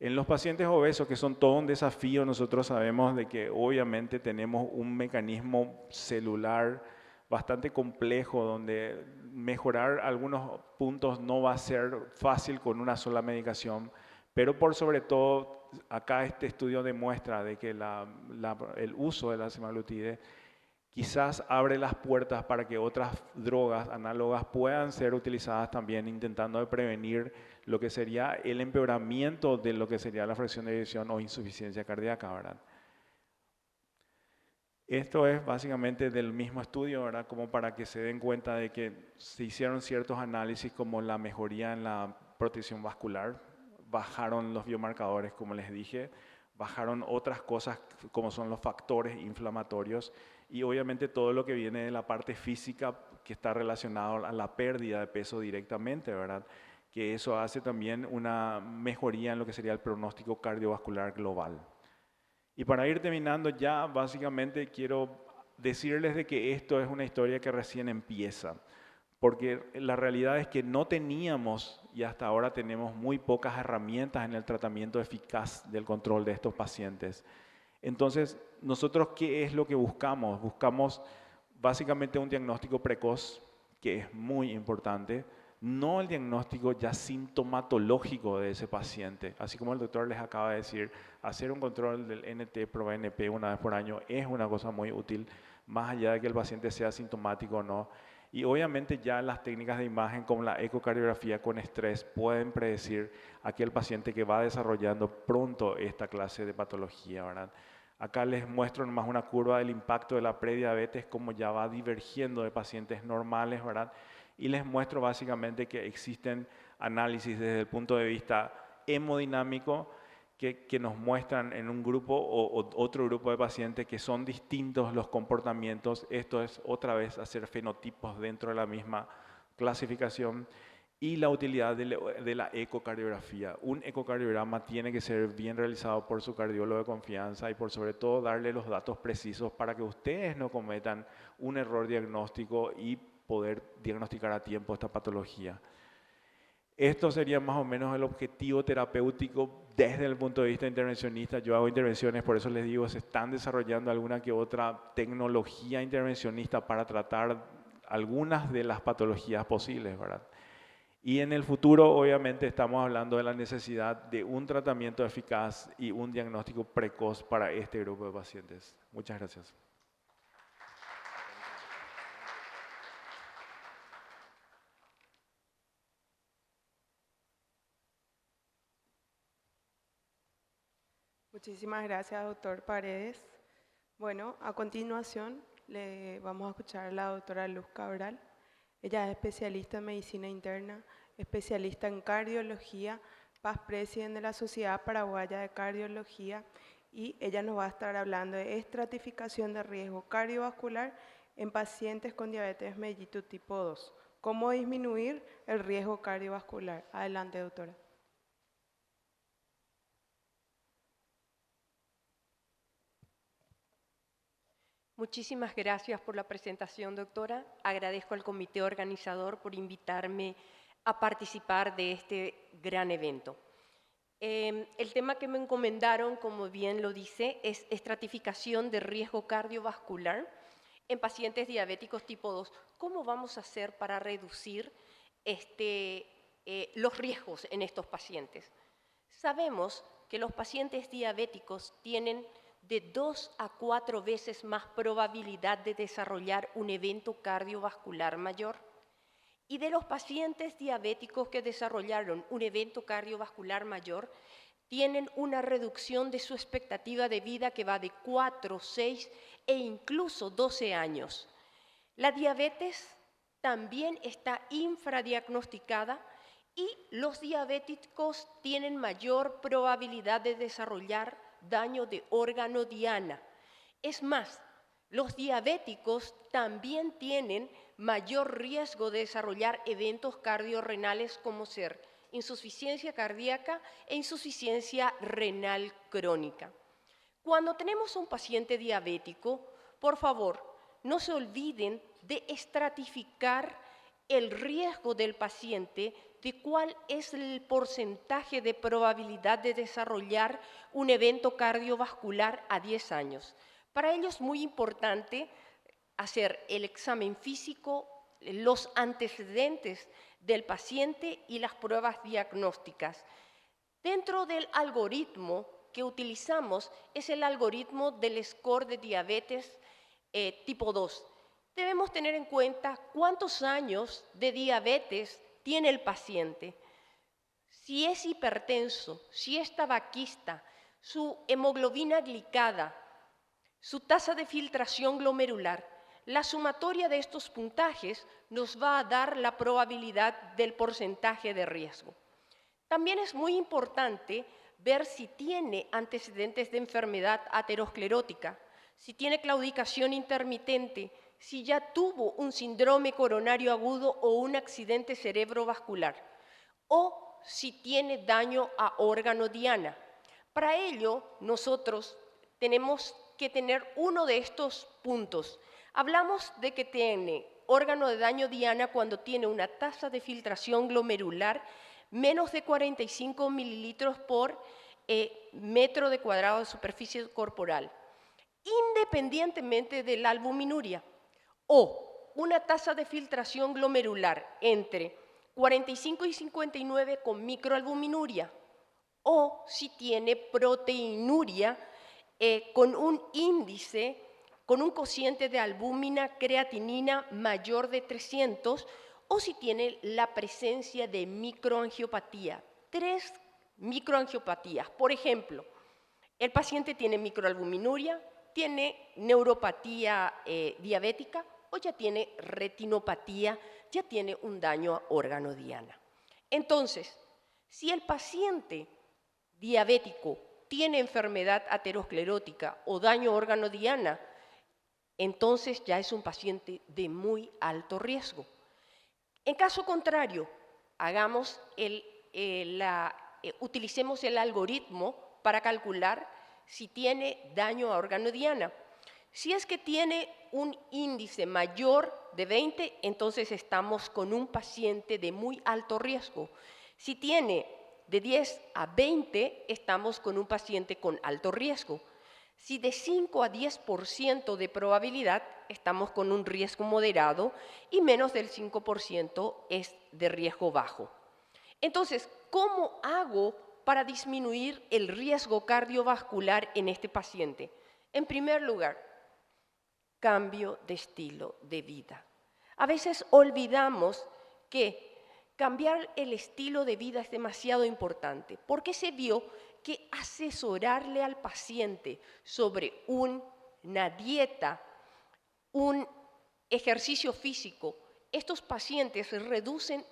En los pacientes obesos, que son todo un desafío, nosotros sabemos de que obviamente tenemos un mecanismo celular bastante complejo donde mejorar algunos puntos no va a ser fácil con una sola medicación, pero por sobre todo acá este estudio demuestra de que el uso de la semaglutide quizás abre las puertas para que otras drogas análogas puedan ser utilizadas también intentando prevenir lo que sería el empeoramiento de lo que sería la fracción de eyección o insuficiencia cardíaca, ¿verdad? Esto es básicamente del mismo estudio, ¿verdad? Como para que se den cuenta de que se hicieron ciertos análisis como la mejoría en la protección vascular, bajaron los biomarcadores, como les dije, bajaron otras cosas como son los factores inflamatorios y obviamente todo lo que viene de la parte física que está relacionado a la pérdida de peso directamente, ¿verdad? Que eso hace también una mejoría en lo que sería el pronóstico cardiovascular global. Y para ir terminando ya, básicamente quiero decirles de que esto es una historia que recién empieza, porque la realidad es que no teníamos y hasta ahora tenemos muy pocas herramientas en el tratamiento eficaz del control de estos pacientes. Entonces, nosotros, ¿qué es lo que buscamos? Buscamos básicamente un diagnóstico precoz, que es muy importante, no el diagnóstico ya sintomatológico de ese paciente. Así como el doctor les acaba de decir, hacer un control del NT-proBNP una vez por año es una cosa muy útil, más allá de que el paciente sea sintomático o no. Y obviamente ya las técnicas de imagen como la ecocardiografía con estrés pueden predecir a aquel paciente que va desarrollando pronto esta clase de patología, ¿verdad? Acá les muestro nomás una curva del impacto de la prediabetes, como ya va divergiendo de pacientes normales, ¿verdad? Y les muestro básicamente que existen análisis desde el punto de vista hemodinámico que nos muestran en un grupo o otro grupo de pacientes que son distintos los comportamientos. Esto es otra vez hacer fenotipos dentro de la misma clasificación y la utilidad de la ecocardiografía. Un ecocardiograma tiene que ser bien realizado por su cardiólogo de confianza y por sobre todo darle los datos precisos para que ustedes no cometan un error diagnóstico y poder diagnosticar a tiempo esta patología. Esto sería más o menos el objetivo terapéutico desde el punto de vista intervencionista. Yo hago intervenciones, por eso les digo, se están desarrollando alguna que otra tecnología intervencionista para tratar algunas de las patologías posibles, ¿verdad? Y en el futuro, obviamente, estamos hablando de la necesidad de un tratamiento eficaz y un diagnóstico precoz para este grupo de pacientes. Muchas gracias. Muchísimas gracias, doctor Paredes. Bueno, a continuación le vamos a escuchar a la doctora Luz Cabral. Ella es especialista en medicina interna, especialista en cardiología, past president de la Sociedad Paraguaya de Cardiología, y ella nos va a estar hablando de estratificación de riesgo cardiovascular en pacientes con diabetes mellitus tipo 2. ¿Cómo disminuir el riesgo cardiovascular? Adelante, doctora. Muchísimas gracias por la presentación, doctora. Agradezco al comité organizador por invitarme a participar de este gran evento. El tema que me encomendaron, como bien lo dice, es estratificación de riesgo cardiovascular en pacientes diabéticos tipo 2. ¿Cómo vamos a hacer para reducir los riesgos en estos pacientes? Sabemos que los pacientes diabéticos tienen de 2 a 4 veces más probabilidad de desarrollar un evento cardiovascular mayor. Y de los pacientes diabéticos que desarrollaron un evento cardiovascular mayor, tienen una reducción de su expectativa de vida que va de 4, 6 e incluso 12 años. La diabetes también está infradiagnosticada y los diabéticos tienen mayor probabilidad de desarrollar daño de órgano diana. Es más, los diabéticos también tienen mayor riesgo de desarrollar eventos cardiorrenales como ser insuficiencia cardíaca e insuficiencia renal crónica. Cuando tenemos un paciente diabético, por favor, no se olviden de estratificar el riesgo del paciente, de cuál es el porcentaje de probabilidad de desarrollar un evento cardiovascular a 10 años. Para ello es muy importante hacer el examen físico, los antecedentes del paciente y las pruebas diagnósticas. Dentro del algoritmo que utilizamos es el algoritmo del score de diabetes tipo 2. Debemos tener en cuenta cuántos años de diabetes tiene el paciente. Si es hipertenso, si es tabaquista, su hemoglobina glicada, su tasa de filtración glomerular, la sumatoria de estos puntajes nos va a dar la probabilidad del porcentaje de riesgo. También es muy importante ver si tiene antecedentes de enfermedad aterosclerótica, si tiene claudicación intermitente, si ya tuvo un síndrome coronario agudo o un accidente cerebrovascular, o si tiene daño a órgano diana. Para ello, nosotros tenemos que tener uno de estos puntos. Hablamos de que tiene órgano de daño diana cuando tiene una tasa de filtración glomerular menos de 45 mililitros por metro de cuadrado de superficie corporal, independientemente de la albuminuria, o una tasa de filtración glomerular entre 45 y 59 con microalbuminuria, o si tiene proteinuria con un índice, con un cociente de albúmina creatinina mayor de 300, o si tiene la presencia de microangiopatía. 3 microangiopatías. Por ejemplo, el paciente tiene microalbuminuria, tiene neuropatía diabética o ya tiene retinopatía, ya tiene un daño a órgano diana. Entonces, si el paciente diabético tiene enfermedad aterosclerótica o daño a órgano diana, entonces ya es un paciente de muy alto riesgo. En caso contrario, utilicemos el algoritmo para calcular si tiene daño a órgano diana. Si es que tiene un índice mayor de 20, entonces estamos con un paciente de muy alto riesgo. Si tiene de 10 a 20, estamos con un paciente con alto riesgo. Si de 5 a 10% de probabilidad, estamos con un riesgo moderado y menos del 5% es de riesgo bajo. Entonces, ¿cómo hago para disminuir el riesgo cardiovascular en este paciente? En primer lugar, cambio de estilo de vida. A veces olvidamos que cambiar el estilo de vida es demasiado importante, porque se vio que asesorarle al paciente sobre una dieta, un ejercicio físico, estos pacientes reducen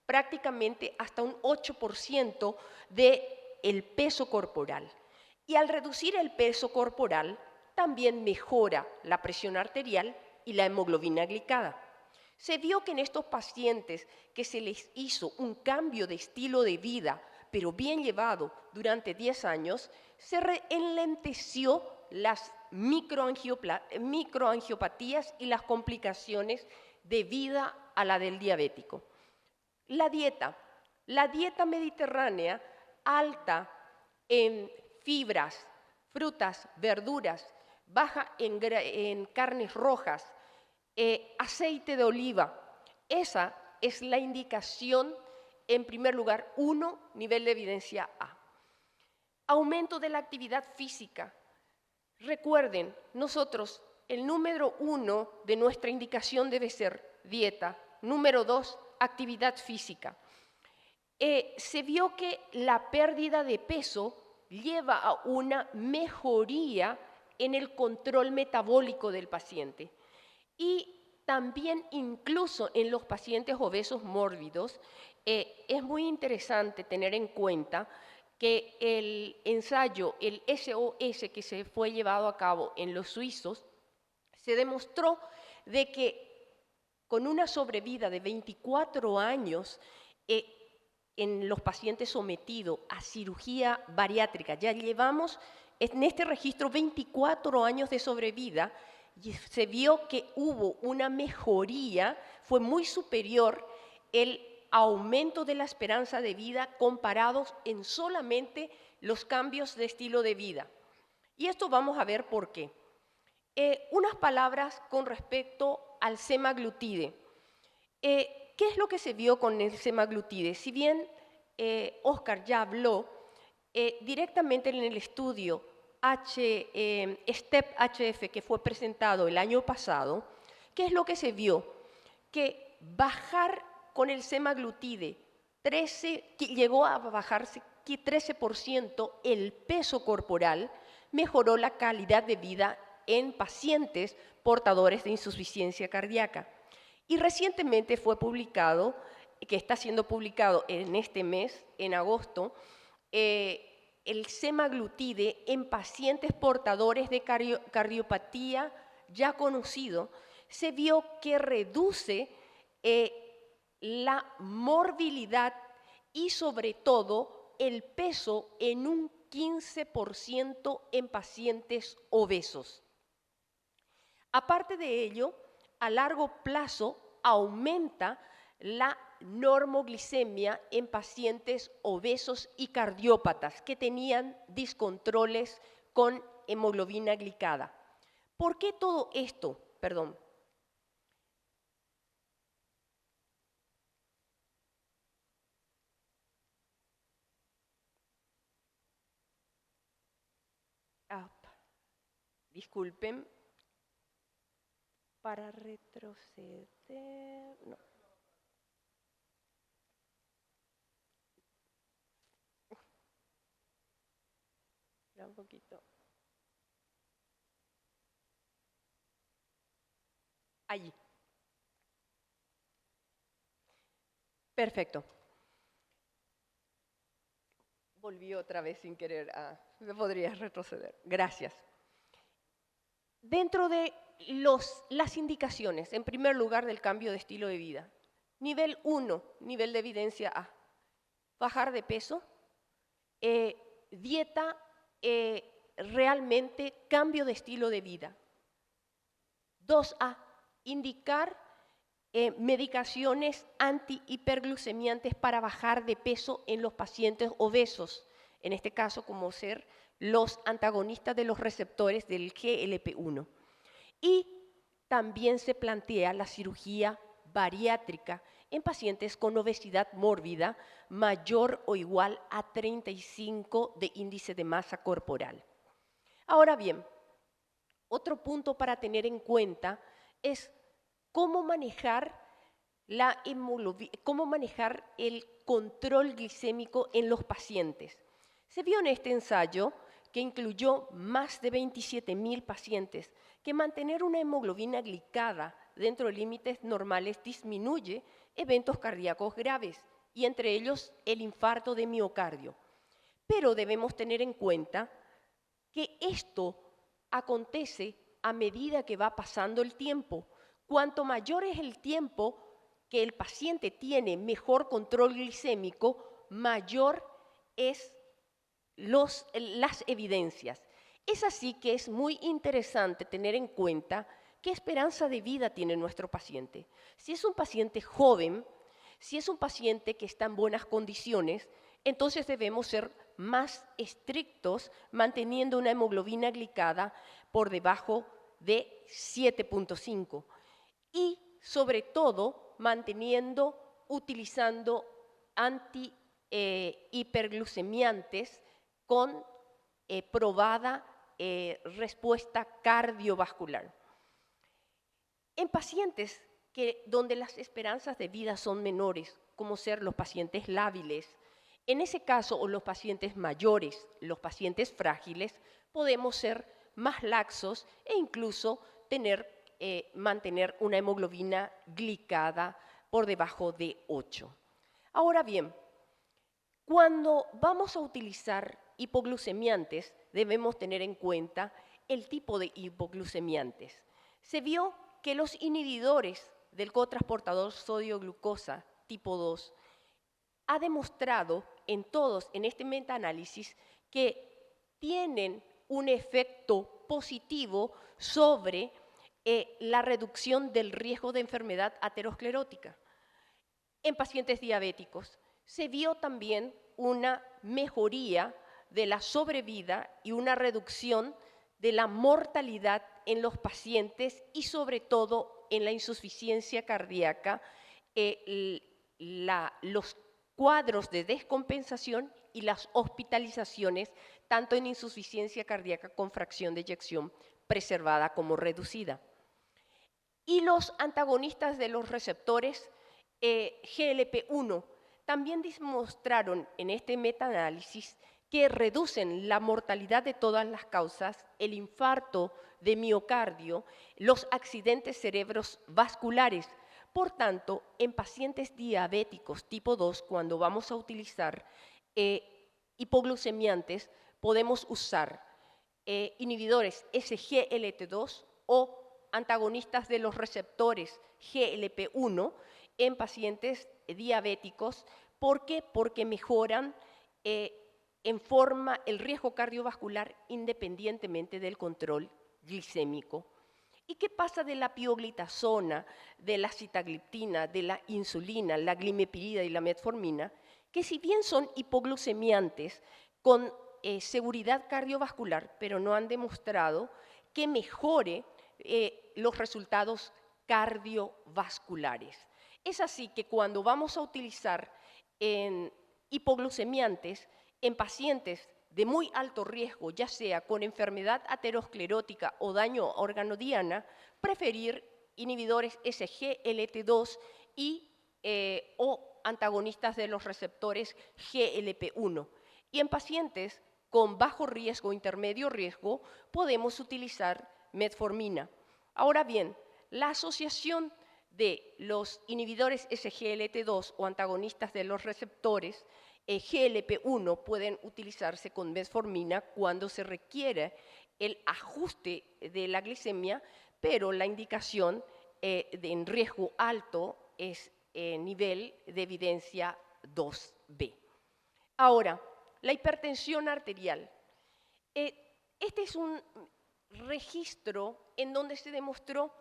prácticamente hasta un 8% del peso corporal. Y al reducir el peso corporal, también mejora la presión arterial y la hemoglobina glicada. Se vio que en estos pacientes que se les hizo un cambio de estilo de vida, pero bien llevado durante 10 años, se enlenteció las microangiopatías y las complicaciones debidas a la del diabético. La dieta mediterránea alta en fibras, frutas, verduras, baja en carnes rojas, aceite de oliva. Esa es la indicación, en primer lugar, 1, nivel de evidencia A. Aumento de la actividad física. Recuerden, nosotros, el número 1 de nuestra indicación debe ser dieta. Número 2, actividad física. Se vio que la pérdida de peso lleva a una mejoría en el control metabólico del paciente. Y también incluso en los pacientes obesos mórbidos, es muy interesante tener en cuenta que el ensayo, el SOS que se fue llevado a cabo en los suizos, se demostró de que con una sobrevida de 24 años en los pacientes sometidos a cirugía bariátrica, ya llevamos en este registro 24 años de sobrevida, y se vio que hubo una mejoría, fue muy superior el aumento de la esperanza de vida comparados en solamente los cambios de estilo de vida. Y esto vamos a ver por qué. Unas palabras con respecto al semaglutide. ¿Qué es lo que se vio con el semaglutide? Si bien Oscar ya habló, directamente en el estudio STEP-HF que fue presentado el año pasado, ¿qué es lo que se vio? Que bajar con el semaglutide llegó a bajarse 13% el peso corporal, mejoró la calidad de vida en pacientes portadores de insuficiencia cardíaca. Y recientemente fue publicado, que está siendo publicado en este mes, en agosto, el semaglutide en pacientes portadores de cardiopatía ya conocido, se vio que reduce la morbilidad y sobre todo el peso en un 15% en pacientes obesos. Aparte de ello, a largo plazo aumenta la normoglicemia en pacientes obesos y cardiópatas que tenían descontroles con hemoglobina glicada. ¿Por qué todo esto? Perdón. Disculpen. Para retroceder, no. Espera un poquito. Allí. Perfecto. Volví otra vez sin querer. Me podrías retroceder. Gracias. Dentro de las indicaciones, en primer lugar, del cambio de estilo de vida. Nivel 1, nivel de evidencia A. Bajar de peso, dieta, realmente cambio de estilo de vida. 2A, indicar medicaciones antihiperglucemiantes para bajar de peso en los pacientes obesos, en este caso como ser los antagonistas de los receptores del GLP-1. Y también se plantea la cirugía bariátrica en pacientes con obesidad mórbida mayor o igual a 35 de índice de masa corporal. Ahora bien, otro punto para tener en cuenta es cómo manejar el control glicémico en los pacientes. Se vio en este ensayo, que incluyó más de 27.000 pacientes, que mantener una hemoglobina glicada dentro de límites normales disminuye eventos cardíacos graves, y entre ellos el infarto de miocardio. Pero debemos tener en cuenta que esto acontece a medida que va pasando el tiempo. Cuanto mayor es el tiempo que el paciente tiene mejor control glicémico, mayor es las evidencias. Es así que es muy interesante tener en cuenta qué esperanza de vida tiene nuestro paciente. Si es un paciente joven, si es un paciente que está en buenas condiciones, entonces debemos ser más estrictos manteniendo una hemoglobina glicada por debajo de 7.5 y sobre todo utilizando antihiperglucemiantes con probada respuesta cardiovascular. En pacientes donde las esperanzas de vida son menores, como ser los pacientes lábiles, en ese caso, o los pacientes mayores, los pacientes frágiles, podemos ser más laxos e incluso mantener una hemoglobina glicada por debajo de 8. Ahora bien, cuando vamos a utilizar hipoglucemiantes, debemos tener en cuenta el tipo de hipoglucemiantes. Se vio que los inhibidores del cotransportador sodio-glucosa tipo 2 ha demostrado en este metaanálisis que tienen un efecto positivo sobre la reducción del riesgo de enfermedad aterosclerótica. En pacientes diabéticos se vio también una mejoría de la sobrevida y una reducción de la mortalidad en los pacientes y sobre todo en la insuficiencia cardíaca, los cuadros de descompensación y las hospitalizaciones, tanto en insuficiencia cardíaca con fracción de eyección preservada como reducida. Y los antagonistas de los receptores GLP-1 también demostraron en este metaanálisis que reducen la mortalidad de todas las causas, el infarto de miocardio, los accidentes cerebrovasculares. Por tanto, en pacientes diabéticos tipo 2, cuando vamos a utilizar hipoglucemiantes, podemos usar inhibidores SGLT2 o antagonistas de los receptores GLP-1 en pacientes diabéticos. ¿Por qué? Porque mejoran en forma el riesgo cardiovascular independientemente del control glicémico. ¿Y qué pasa de la pioglitazona, de la sitagliptina, de la insulina, la glimepirida y la metformina? Que si bien son hipoglucemiantes con seguridad cardiovascular, pero no han demostrado que mejore los resultados cardiovasculares. Es así que cuando vamos a utilizar hipoglucemiantes en pacientes de muy alto riesgo, ya sea con enfermedad aterosclerótica o daño a órgano diana, preferir inhibidores SGLT2 o antagonistas de los receptores GLP-1. Y en pacientes con bajo riesgo o intermedio riesgo, podemos utilizar metformina. Ahora bien, la asociación de los inhibidores SGLT2 o antagonistas de los receptores GLP-1 pueden utilizarse con metformina cuando se requiere el ajuste de la glicemia, pero la indicación en riesgo alto es nivel de evidencia 2B. Ahora, la hipertensión arterial. Este es un registro en donde se demostró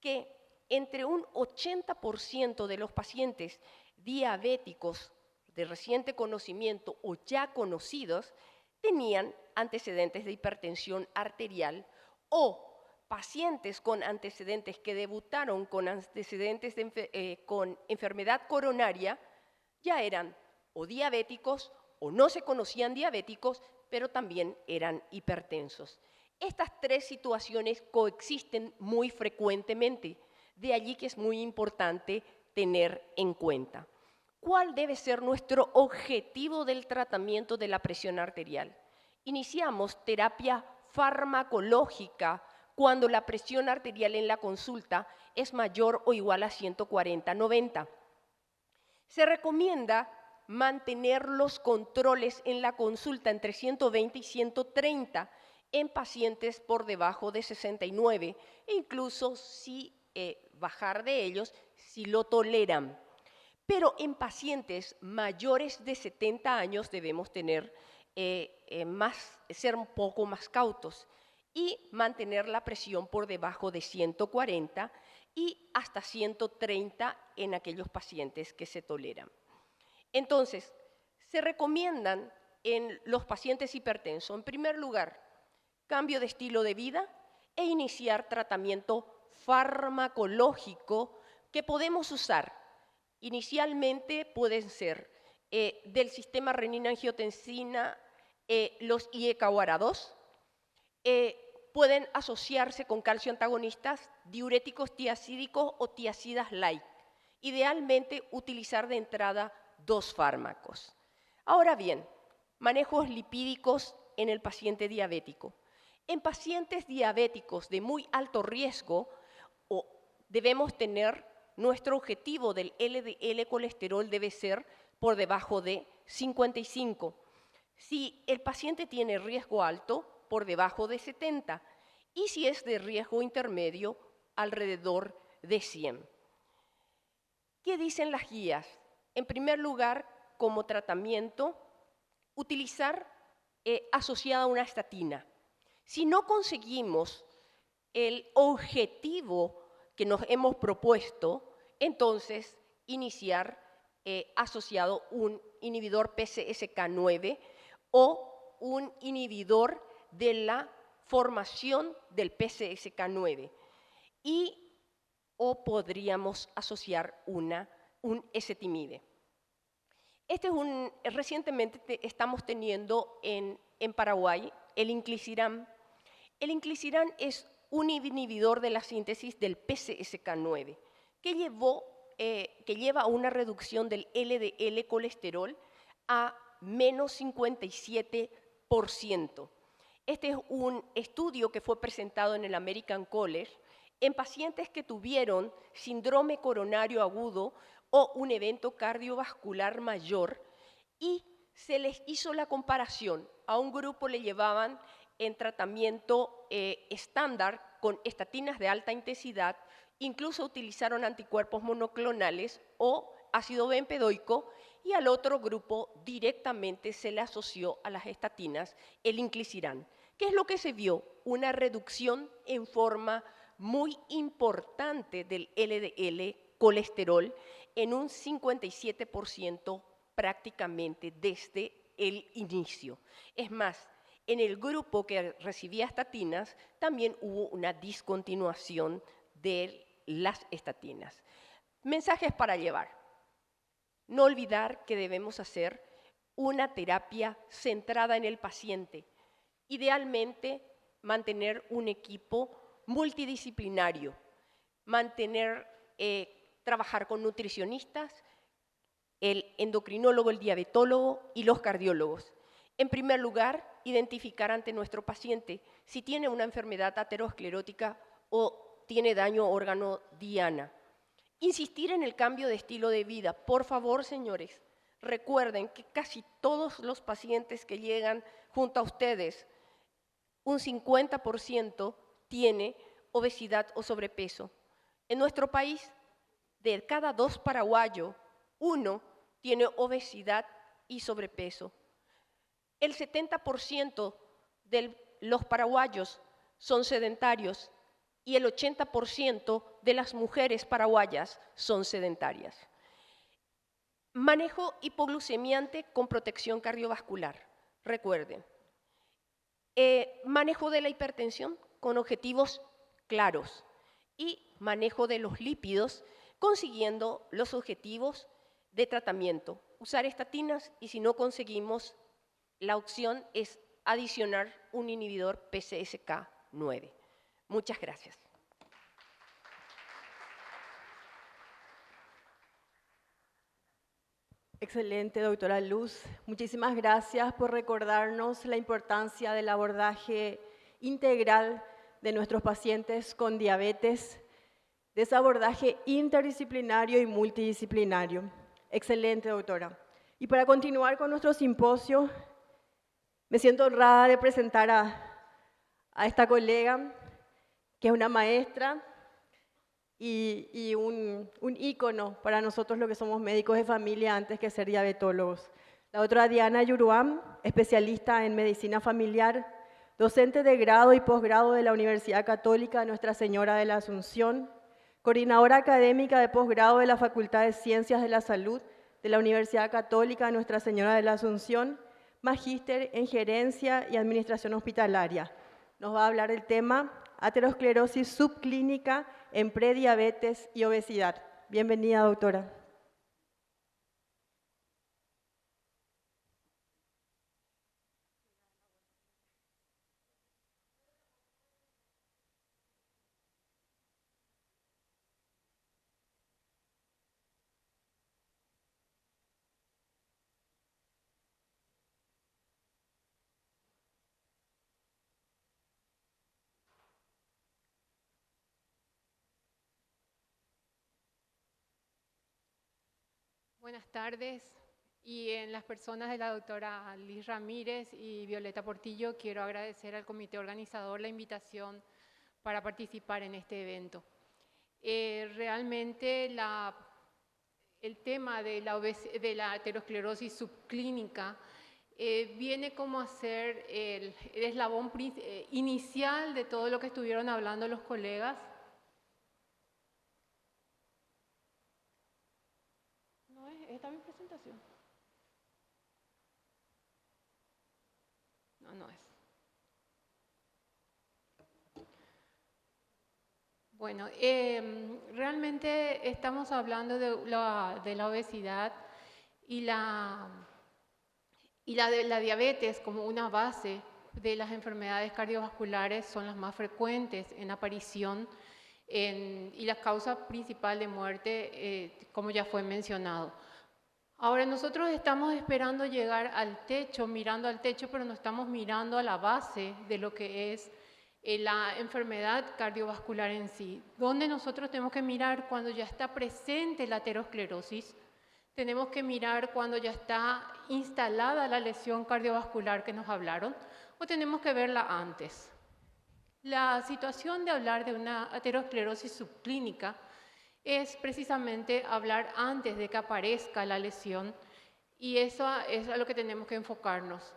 que entre un 80% de los pacientes diabéticos de reciente conocimiento o ya conocidos tenían antecedentes de hipertensión arterial o pacientes con antecedentes que debutaron con antecedentes con enfermedad coronaria ya eran o diabéticos o no se conocían diabéticos, pero también eran hipertensos. Estas tres situaciones coexisten muy frecuentemente, de allí que es muy importante tener en cuenta. ¿Cuál debe ser nuestro objetivo del tratamiento de la presión arterial? Iniciamos terapia farmacológica cuando la presión arterial en la consulta es mayor o igual a 140/90. Se recomienda mantener los controles en la consulta entre 120 y 130 en pacientes por debajo de 69 e incluso si bajar de ellos si lo toleran. Pero en pacientes mayores de 70 años debemos tener ser un poco más cautos y mantener la presión por debajo de 140 y hasta 130 en aquellos pacientes que se toleran. Entonces, se recomiendan en los pacientes hipertensos, en primer lugar, cambio de estilo de vida e iniciar tratamiento farmacológico que podemos usar. Inicialmente pueden ser del sistema renina-angiotensina, los IECA-OARA2, pueden asociarse con calcio antagonistas, diuréticos tiacídicos o tiacidas light. Idealmente utilizar de entrada 2 fármacos. Ahora bien, manejos lipídicos en el paciente diabético. En pacientes diabéticos de muy alto riesgo debemos tener nuestro objetivo del LDL colesterol debe ser por debajo de 55. Si el paciente tiene riesgo alto, por debajo de 70. Y si es de riesgo intermedio, alrededor de 100. ¿Qué dicen las guías? En primer lugar, como tratamiento, utilizar asociada a una estatina. Si no conseguimos el objetivo que nos hemos propuesto, entonces iniciar asociado un inhibidor PCSK9 o un inhibidor de la formación del PCSK9 o podríamos asociar un ezetimibe. Recientemente estamos teniendo en Paraguay el inclisiran. El inclisiran es un inhibidor de la síntesis del PCSK9 que lleva a una reducción del LDL colesterol a menos 57%. Este es un estudio que fue presentado en el American College en pacientes que tuvieron síndrome coronario agudo o un evento cardiovascular mayor y se les hizo la comparación. A un grupo le llevaban en tratamiento estándar con estatinas de alta intensidad, incluso utilizaron anticuerpos monoclonales o ácido bempedoico, y al otro grupo directamente se le asoció a las estatinas el inclisiran. ¿Qué es lo que se vio? Una reducción en forma muy importante del LDL colesterol en un 57% prácticamente desde el inicio. Es más, en el grupo que recibía estatinas también hubo una discontinuación de las estatinas. Mensajes para llevar. No olvidar que debemos hacer una terapia centrada en el paciente. Idealmente, mantener un equipo multidisciplinario, trabajar con nutricionistas, el endocrinólogo, el diabetólogo y los cardiólogos. En primer lugar, identificar ante nuestro paciente si tiene una enfermedad aterosclerótica o tiene daño órgano diana. Insistir en el cambio de estilo de vida. Por favor, señores, recuerden que casi todos los pacientes que llegan junto a ustedes, un 50% tiene obesidad o sobrepeso. En nuestro país, de cada 2 paraguayos, 1 tiene obesidad y sobrepeso. El 70% de los paraguayos son sedentarios y el 80% de las mujeres paraguayas son sedentarias. Manejo hipoglucemiante con protección cardiovascular. Recuerden, manejo de la hipertensión con objetivos claros y manejo de los lípidos consiguiendo los objetivos de tratamiento. Usar estatinas y si no conseguimos, la opción es adicionar un inhibidor PCSK9. Muchas gracias. Excelente, doctora Luz. Muchísimas gracias por recordarnos la importancia del abordaje integral de nuestros pacientes con diabetes, de ese abordaje interdisciplinario y multidisciplinario. Excelente, doctora. Y para continuar con nuestro simposio, me siento honrada de presentar a esta colega, que es una maestra y un ícono para nosotros los que somos médicos de familia antes que ser diabetólogos. La doctora Diana Yuruam, especialista en medicina familiar, docente de grado y posgrado de la Universidad Católica Nuestra Señora de la Asunción, coordinadora académica de posgrado de la Facultad de Ciencias de la Salud de la Universidad Católica Nuestra Señora de la Asunción, magíster en gerencia y administración hospitalaria. Nos va a hablar del tema aterosclerosis subclínica en prediabetes y obesidad. Bienvenida, doctora. Buenas tardes, y en las personas de la doctora Liz Ramírez y Violeta Portillo quiero agradecer al comité organizador la invitación para participar en este evento. Realmente el tema de la aterosclerosis subclínica viene como a ser el eslabón inicial de todo lo que estuvieron hablando los colegas. ¿Está mi presentación? No es. Bueno, realmente estamos hablando de la obesidad y la diabetes como una base de las enfermedades cardiovasculares, son las más frecuentes en aparición y la causa principal de muerte, como ya fue mencionado. Ahora, nosotros estamos esperando llegar al techo, mirando al techo, pero no estamos mirando a la base de lo que es la enfermedad cardiovascular en sí. ¿Dónde nosotros tenemos que mirar? Cuando ya está presente la aterosclerosis, tenemos que mirar cuando ya está instalada la lesión cardiovascular que nos hablaron, o tenemos que verla antes. La situación de hablar de una aterosclerosis subclínica es precisamente hablar antes de que aparezca la lesión, y eso es a lo que tenemos que enfocarnos.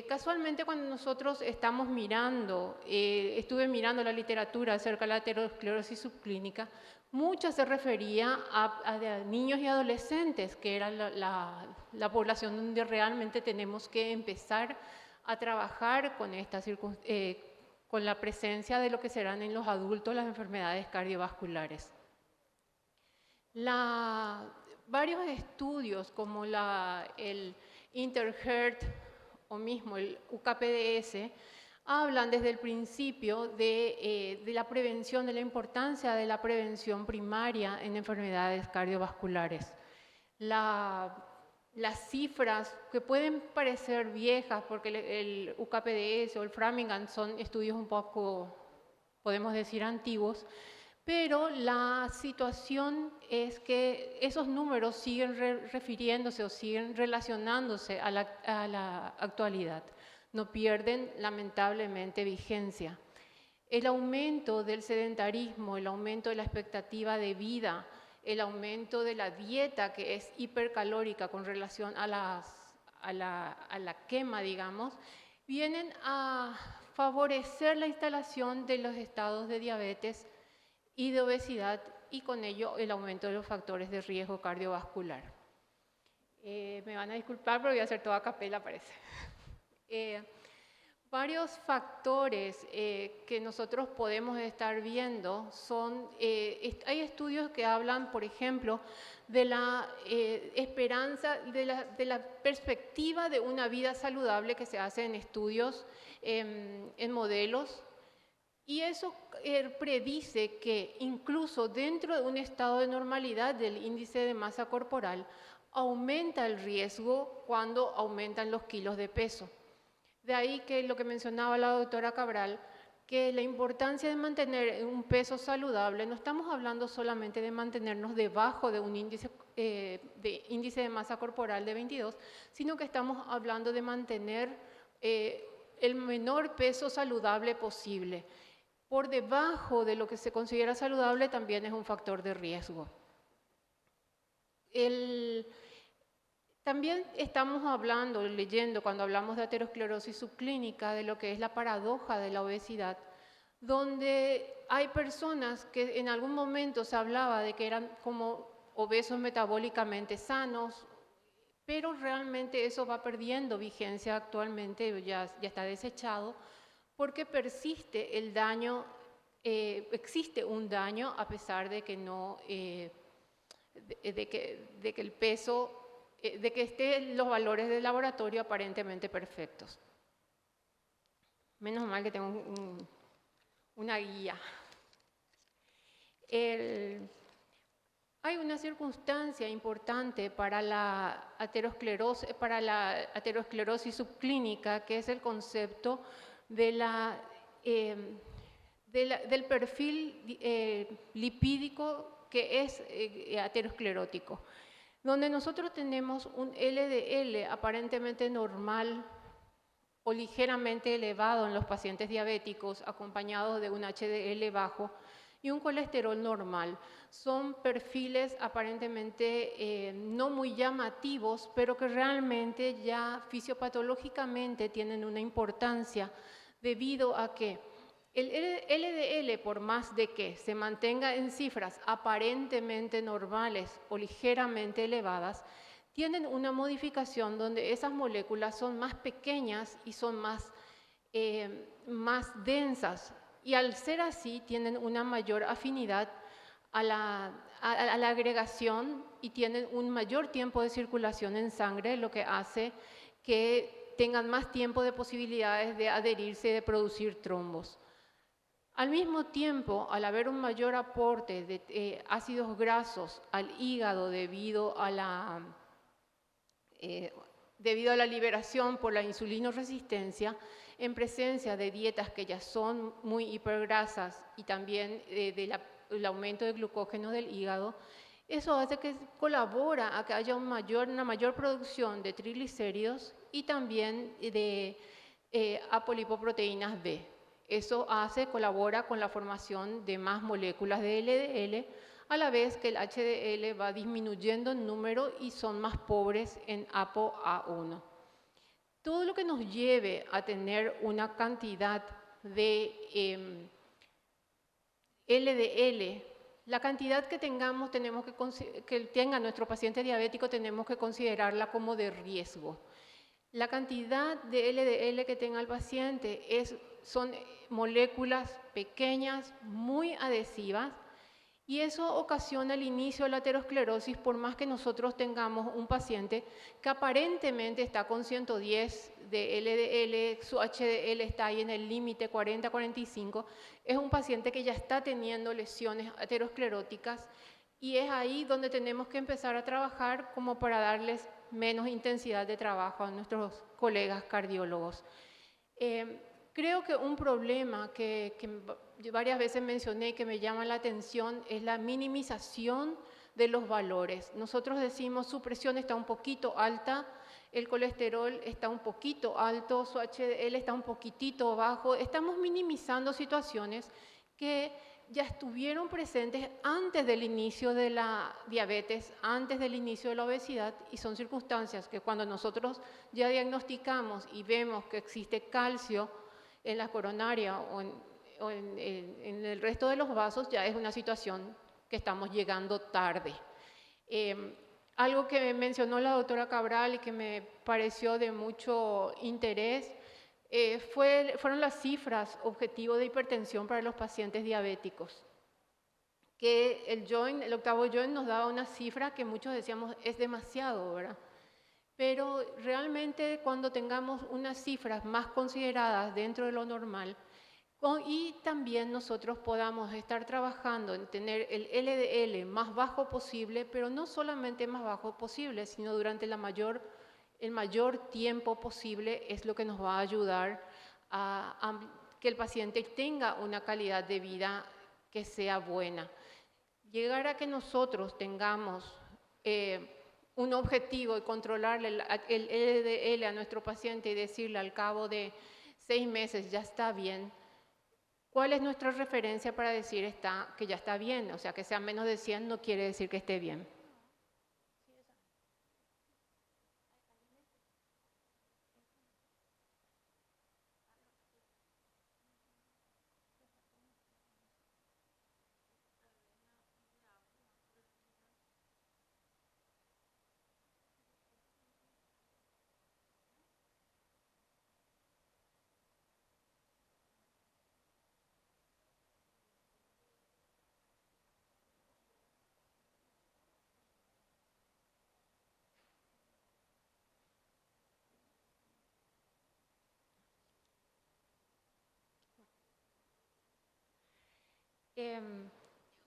Casualmente, cuando nosotros estamos mirando, estuve mirando la literatura acerca de la aterosclerosis subclínica, mucha se refería a niños y adolescentes, que era la población donde realmente tenemos que empezar a trabajar con con la presencia de lo que serán en los adultos las enfermedades cardiovasculares. Varios estudios como el InterHeart o mismo el UKPDS hablan desde el principio de la prevención, de la importancia de la prevención primaria en enfermedades cardiovasculares. Las cifras que pueden parecer viejas, porque el UKPDS o el Framingham son estudios un poco, podemos decir, antiguos, pero la situación es que esos números siguen refiriéndose o siguen relacionándose a la actualidad. No pierden lamentablemente vigencia. El aumento del sedentarismo, el aumento de la expectativa de vida, el aumento de la dieta que es hipercalórica con relación a la quema, digamos, vienen a favorecer la instalación de los estados de diabetes y de obesidad, y con ello el aumento de los factores de riesgo cardiovascular. Me van a disculpar, pero voy a hacer toda a capela, parece. Varios factores que nosotros podemos estar viendo son, hay estudios que hablan, por ejemplo, de la esperanza, de la perspectiva de una vida saludable que se hace en estudios, en modelos. Y eso predice que incluso dentro de un estado de normalidad del índice de masa corporal, aumenta el riesgo cuando aumentan los kilos de peso. De ahí que lo que mencionaba la doctora Cabral, que la importancia de mantener un peso saludable, no estamos hablando solamente de mantenernos debajo de un índice de masa corporal de 22, sino que estamos hablando de mantener el menor peso saludable posible. Por debajo de lo que se considera saludable también es un factor de riesgo. También estamos hablando, leyendo, cuando hablamos de aterosclerosis subclínica, de lo que es la paradoja de la obesidad, donde hay personas que en algún momento se hablaba de que eran como obesos metabólicamente sanos, pero realmente eso va perdiendo vigencia actualmente, ya está desechado, porque persiste el daño, existe un daño a pesar de que de que el peso, de que estén los valores del laboratorio aparentemente perfectos. Menos mal que tengo una guía. Hay una circunstancia importante para la aterosclerosis subclínica, que es el concepto del perfil lipídico que es aterosclerótico, donde nosotros tenemos un LDL aparentemente normal o ligeramente elevado en los pacientes diabéticos, acompañado de un HDL bajo y un colesterol normal. Son perfiles aparentemente no muy llamativos, pero que realmente ya fisiopatológicamente tienen una importancia, debido a que el LDL, por más de que se mantenga en cifras aparentemente normales o ligeramente elevadas, tienen una modificación donde esas moléculas son más pequeñas y son más densas, y al ser así tienen una mayor afinidad a la agregación y tienen un mayor tiempo de circulación en sangre, lo que hace que tengan más tiempo de posibilidades de adherirse y de producir trombos. Al mismo tiempo, al haber un mayor aporte de ácidos grasos al hígado debido a la liberación por la insulinoresistencia, en presencia de dietas que ya son muy hipergrasas y también del aumento de glucógeno del hígado, Eso hace que colabora a que haya una mayor producción de triglicéridos y también de apolipoproteínas B. Eso colabora con la formación de más moléculas de LDL, a la vez que el HDL va disminuyendo en número y son más pobres en ApoA1. Todo lo que nos lleve a tener una cantidad de LDL, la cantidad que tengamos, que tenga nuestro paciente diabético, tenemos que considerarla como de riesgo. La cantidad de LDL que tenga el paciente son moléculas pequeñas, muy adhesivas, y eso ocasiona el inicio de la aterosclerosis, por más que nosotros tengamos un paciente que aparentemente está con 110 de LDL, su HDL está ahí en el límite 40-45, es un paciente que ya está teniendo lesiones ateroscleróticas, y es ahí donde tenemos que empezar a trabajar como para darles menos intensidad de trabajo a nuestros colegas cardiólogos. Creo que un problema que varias veces mencioné y que me llama la atención es la minimización de los valores. Nosotros decimos su presión está un poquito alta, el colesterol está un poquito alto, su HDL está un poquitito bajo. Estamos minimizando situaciones que ya estuvieron presentes antes del inicio de la diabetes, antes del inicio de la obesidad, y son circunstancias que cuando nosotros ya diagnosticamos y vemos que existe calcio en la coronaria o en el resto de los vasos, ya es una situación que estamos llegando tarde. Algo que mencionó la doctora Cabral y que me pareció de mucho interés fueron las cifras objetivo de hipertensión para los pacientes diabéticos. Que el octavo joint nos daba una cifra que muchos decíamos es demasiado, ¿verdad? Pero realmente cuando tengamos unas cifras más consideradas dentro de lo normal, y también nosotros podamos estar trabajando en tener el LDL más bajo posible, pero no solamente más bajo posible, sino durante el mayor tiempo posible, es lo que nos va a ayudar a que el paciente tenga una calidad de vida que sea buena. Llegar a que nosotros tengamos un objetivo y controlarle el LDL a nuestro paciente y decirle al cabo de 6 meses ya está bien. ¿Cuál es nuestra referencia para decir que ya está bien? O sea, que sea menos de 100 no quiere decir que esté bien.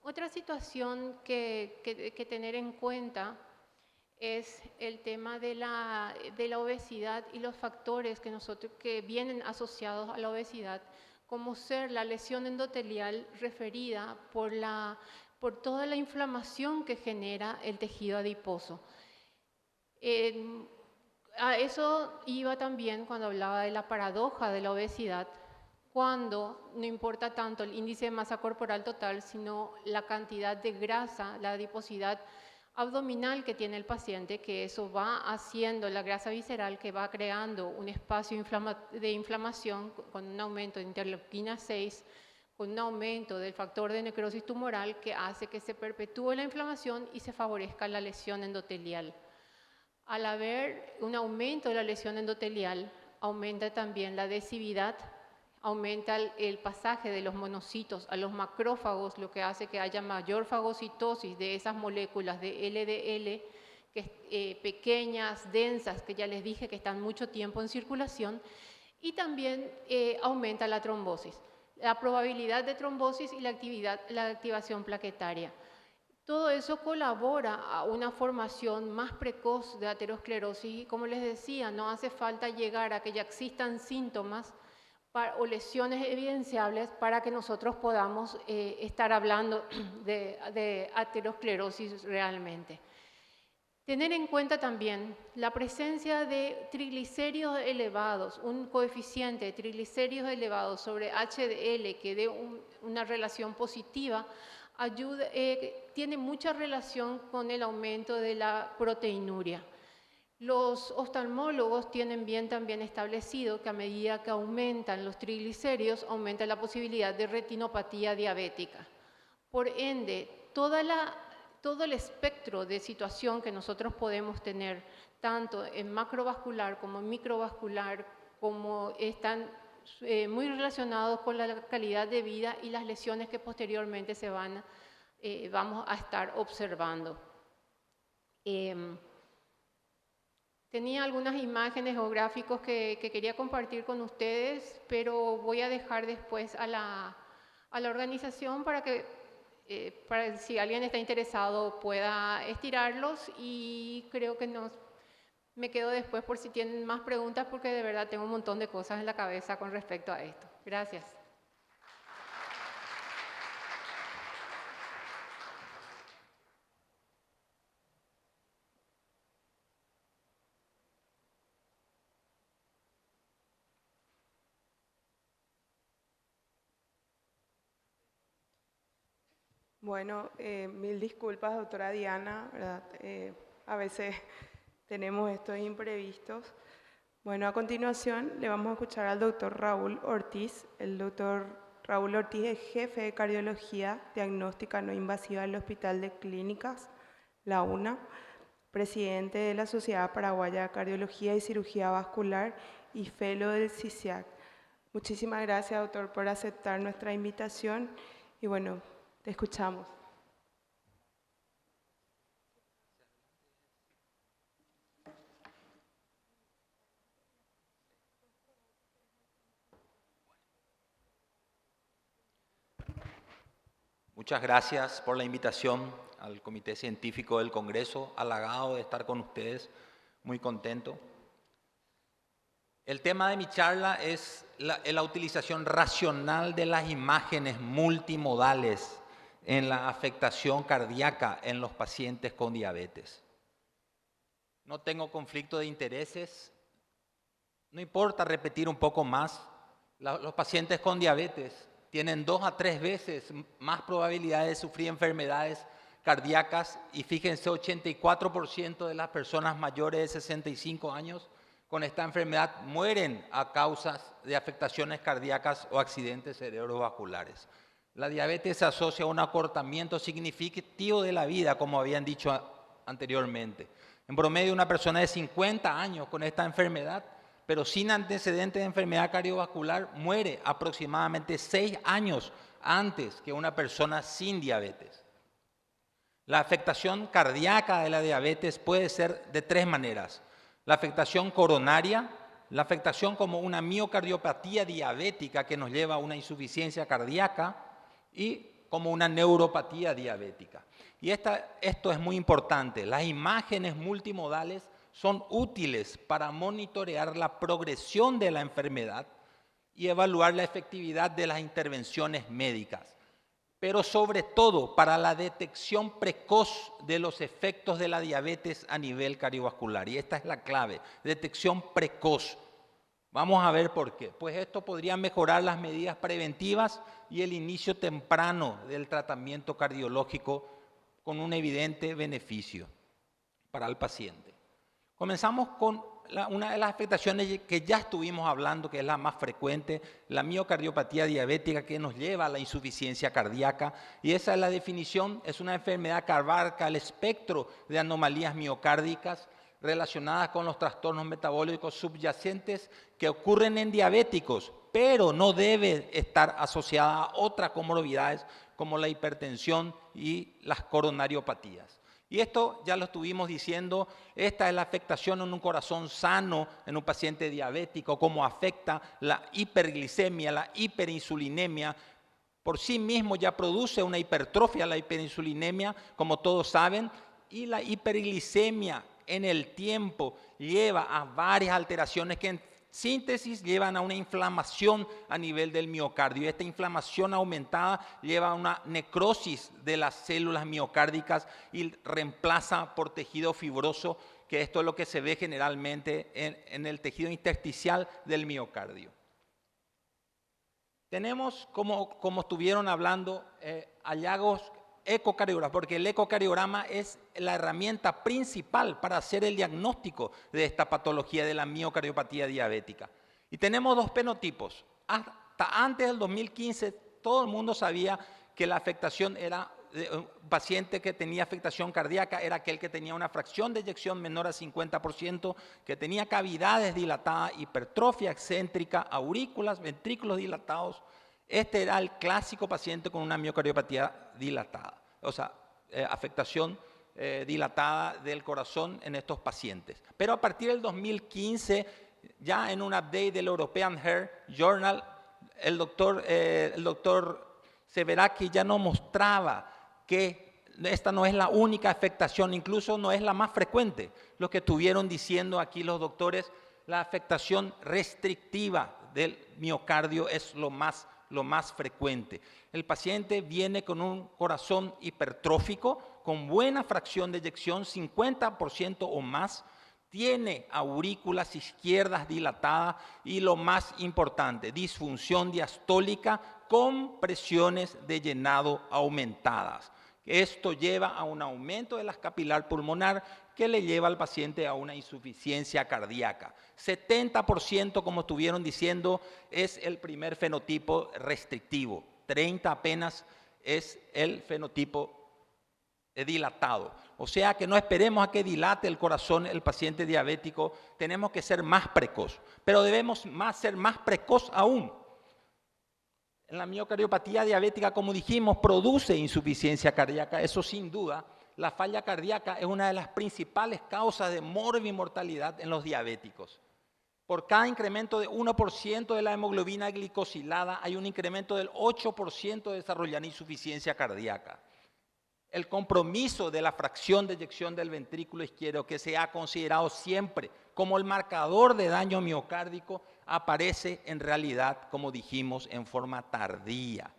Otra situación que tener en cuenta es el tema de la obesidad y los factores que vienen asociados a la obesidad, como ser la lesión endotelial referida por toda la inflamación que genera el tejido adiposo. A eso iba también cuando hablaba de la paradoja de la obesidad, cuando no importa tanto el índice de masa corporal total, sino la cantidad de grasa, la adiposidad abdominal que tiene el paciente, que eso va haciendo la grasa visceral, que va creando un espacio de inflamación con un aumento de interleuquina 6, con un aumento del factor de necrosis tumoral que hace que se perpetúe la inflamación y se favorezca la lesión endotelial. Al haber un aumento de la lesión endotelial, aumenta también la adhesividad, aumenta el pasaje de los monocitos a los macrófagos, lo que hace que haya mayor fagocitosis de esas moléculas de LDL, pequeñas, densas, que ya les dije que están mucho tiempo en circulación, y también aumenta la trombosis, la probabilidad de trombosis y la activación plaquetaria. Todo eso colabora a una formación más precoz de aterosclerosis y, como les decía, no hace falta llegar a que ya existan síntomas o lesiones evidenciables para que nosotros podamos estar hablando de aterosclerosis realmente. Tener en cuenta también la presencia de triglicéridos elevados, un coeficiente de triglicéridos elevados sobre HDL que dé una relación positiva, tiene mucha relación con el aumento de la proteinuria. Los oftalmólogos tienen bien también establecido que a medida que aumentan los triglicéridos, aumenta la posibilidad de retinopatía diabética. Por ende, todo el espectro de situación que nosotros podemos tener, tanto en macrovascular como en microvascular, como están muy relacionados con la calidad de vida y las lesiones que posteriormente vamos a estar observando. Tenía algunas imágenes o gráficos que quería compartir con ustedes, pero voy a dejar después a la organización para que si alguien está interesado pueda estirarlos, y creo que me quedo después por si tienen más preguntas, porque de verdad tengo un montón de cosas en la cabeza con respecto a esto. Gracias. Bueno, mil disculpas, doctora Diana, ¿verdad? A veces tenemos estos imprevistos. Bueno, a continuación le vamos a escuchar al doctor Raúl Ortiz. El doctor Raúl Ortiz es jefe de cardiología diagnóstica no invasiva del Hospital de Clínicas, la UNA, presidente de la Sociedad Paraguaya de Cardiología y Cirugía Vascular y fellow del CICIAC. Muchísimas gracias, doctor, por aceptar nuestra invitación y bueno, te escuchamos. Muchas gracias por la invitación al Comité Científico del Congreso. Halagado de estar con ustedes, muy contento. El tema de mi charla es la utilización racional de las imágenes multimodales en la afectación cardíaca en los pacientes con diabetes. No tengo conflicto de intereses. No importa repetir un poco más. Los pacientes con diabetes tienen 2 a 3 veces más probabilidad de sufrir enfermedades cardíacas y fíjense, 84% de las personas mayores de 65 años con esta enfermedad mueren a causa de afectaciones cardíacas o accidentes cerebrovasculares. La diabetes se asocia a un acortamiento significativo de la vida, como habían dicho anteriormente. En promedio, una persona de 50 años con esta enfermedad, pero sin antecedentes de enfermedad cardiovascular, muere aproximadamente 6 años antes que una persona sin diabetes. La afectación cardíaca de la diabetes puede ser de 3 maneras. La afectación coronaria, la afectación como una miocardiopatía diabética que nos lleva a una insuficiencia cardíaca y como una neuropatía diabética. Y esto es muy importante. Las imágenes multimodales son útiles para monitorear la progresión de la enfermedad y evaluar la efectividad de las intervenciones médicas, pero sobre todo para la detección precoz de los efectos de la diabetes a nivel cardiovascular. Y esta es la clave, detección precoz. Vamos a ver por qué. Pues esto podría mejorar las medidas preventivas y el inicio temprano del tratamiento cardiológico con un evidente beneficio para el paciente. Comenzamos con una de las afectaciones que ya estuvimos hablando, que es la más frecuente, la miocardiopatía diabética, que nos lleva a la insuficiencia cardíaca. Y esa es la definición, es una enfermedad que abarca el espectro de anomalías miocárdicas relacionadas con los trastornos metabólicos subyacentes que ocurren en diabéticos, pero no debe estar asociada a otras comorbilidades como la hipertensión y las coronariopatías. Y esto ya lo estuvimos diciendo, esta es la afectación en un corazón sano, en un paciente diabético, cómo afecta la hiperglicemia, la hiperinsulinemia. Por sí mismo ya produce una hipertrofia la hiperinsulinemia, como todos saben, y la hiperglicemia en el tiempo lleva a varias alteraciones que síntesis llevan a una inflamación a nivel del miocardio. Esta inflamación aumentada lleva a una necrosis de las células miocárdicas y reemplaza por tejido fibroso, que esto es lo que se ve generalmente en el tejido intersticial del miocardio. Tenemos, como estuvieron hablando, hallazgos ecocardiograma, porque el ecocardiograma es la herramienta principal para hacer el diagnóstico de esta patología de la miocardiopatía diabética. Y tenemos dos fenotipos. Hasta antes del 2015 todo el mundo sabía que la afectación era, un paciente que tenía afectación cardíaca era aquel que tenía una fracción de eyección menor a 50%, que tenía cavidades dilatadas, hipertrofia excéntrica, aurículas, ventrículos dilatados. Este era el clásico paciente con una miocardiopatía dilatada, o sea, afectación dilatada del corazón en estos pacientes. Pero a partir del 2015, ya en un update del European Heart Journal, el doctor Severaki ya nos mostraba que esta no es la única afectación, incluso no es la más frecuente. Lo que estuvieron diciendo aquí los doctores, la afectación restrictiva del miocardio es lo más frecuente. El paciente viene con un corazón hipertrófico, con buena fracción de eyección, 50% o más, tiene aurículas izquierdas dilatadas y lo más importante, disfunción diastólica con presiones de llenado aumentadas. Esto lleva a un aumento de la capilar pulmonar que le lleva al paciente a una insuficiencia cardíaca. 70%, como estuvieron diciendo, es el primer fenotipo restrictivo. 30% apenas es el fenotipo dilatado. O sea que no esperemos a que dilate el corazón el paciente diabético, tenemos que ser más precoz, pero debemos ser más precoz aún. En la miocardiopatía diabética, como dijimos, produce insuficiencia cardíaca, eso sin duda. La falla cardíaca es una de las principales causas de morbimortalidad en los diabéticos. Por cada incremento de 1% de la hemoglobina glicosilada, hay un incremento del 8% de desarrollar insuficiencia cardíaca. El compromiso de la fracción de eyección del ventrículo izquierdo, que se ha considerado siempre como el marcador de daño miocárdico, aparece en realidad, como dijimos, en forma tardía.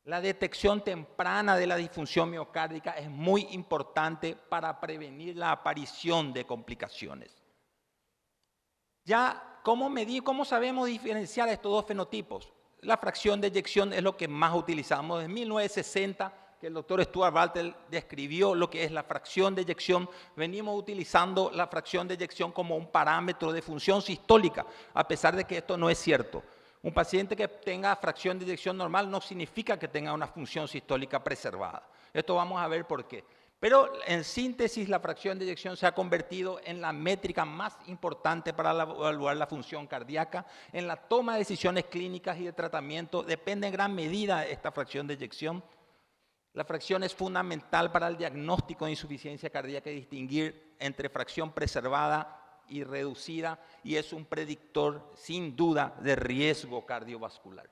La detección temprana de la disfunción miocárdica es muy importante para prevenir la aparición de complicaciones. Ya, ¿cómo sabemos diferenciar estos dos fenotipos? La fracción de eyección es lo que más utilizamos. Desde 1960, que el doctor Stuart Walter describió lo que es la fracción de eyección, venimos utilizando la fracción de eyección como un parámetro de función sistólica, a pesar de que esto no es cierto. Un paciente que tenga fracción de eyección normal no significa que tenga una función sistólica preservada. Esto vamos a ver por qué. Pero en síntesis, la fracción de eyección se ha convertido en la métrica más importante para evaluar la función cardíaca. En la toma de decisiones clínicas y de tratamiento depende en gran medida de esta fracción de eyección. La fracción es fundamental para el diagnóstico de insuficiencia cardíaca y distinguir entre fracción preservada y reducida, y es un predictor sin duda de riesgo cardiovascular.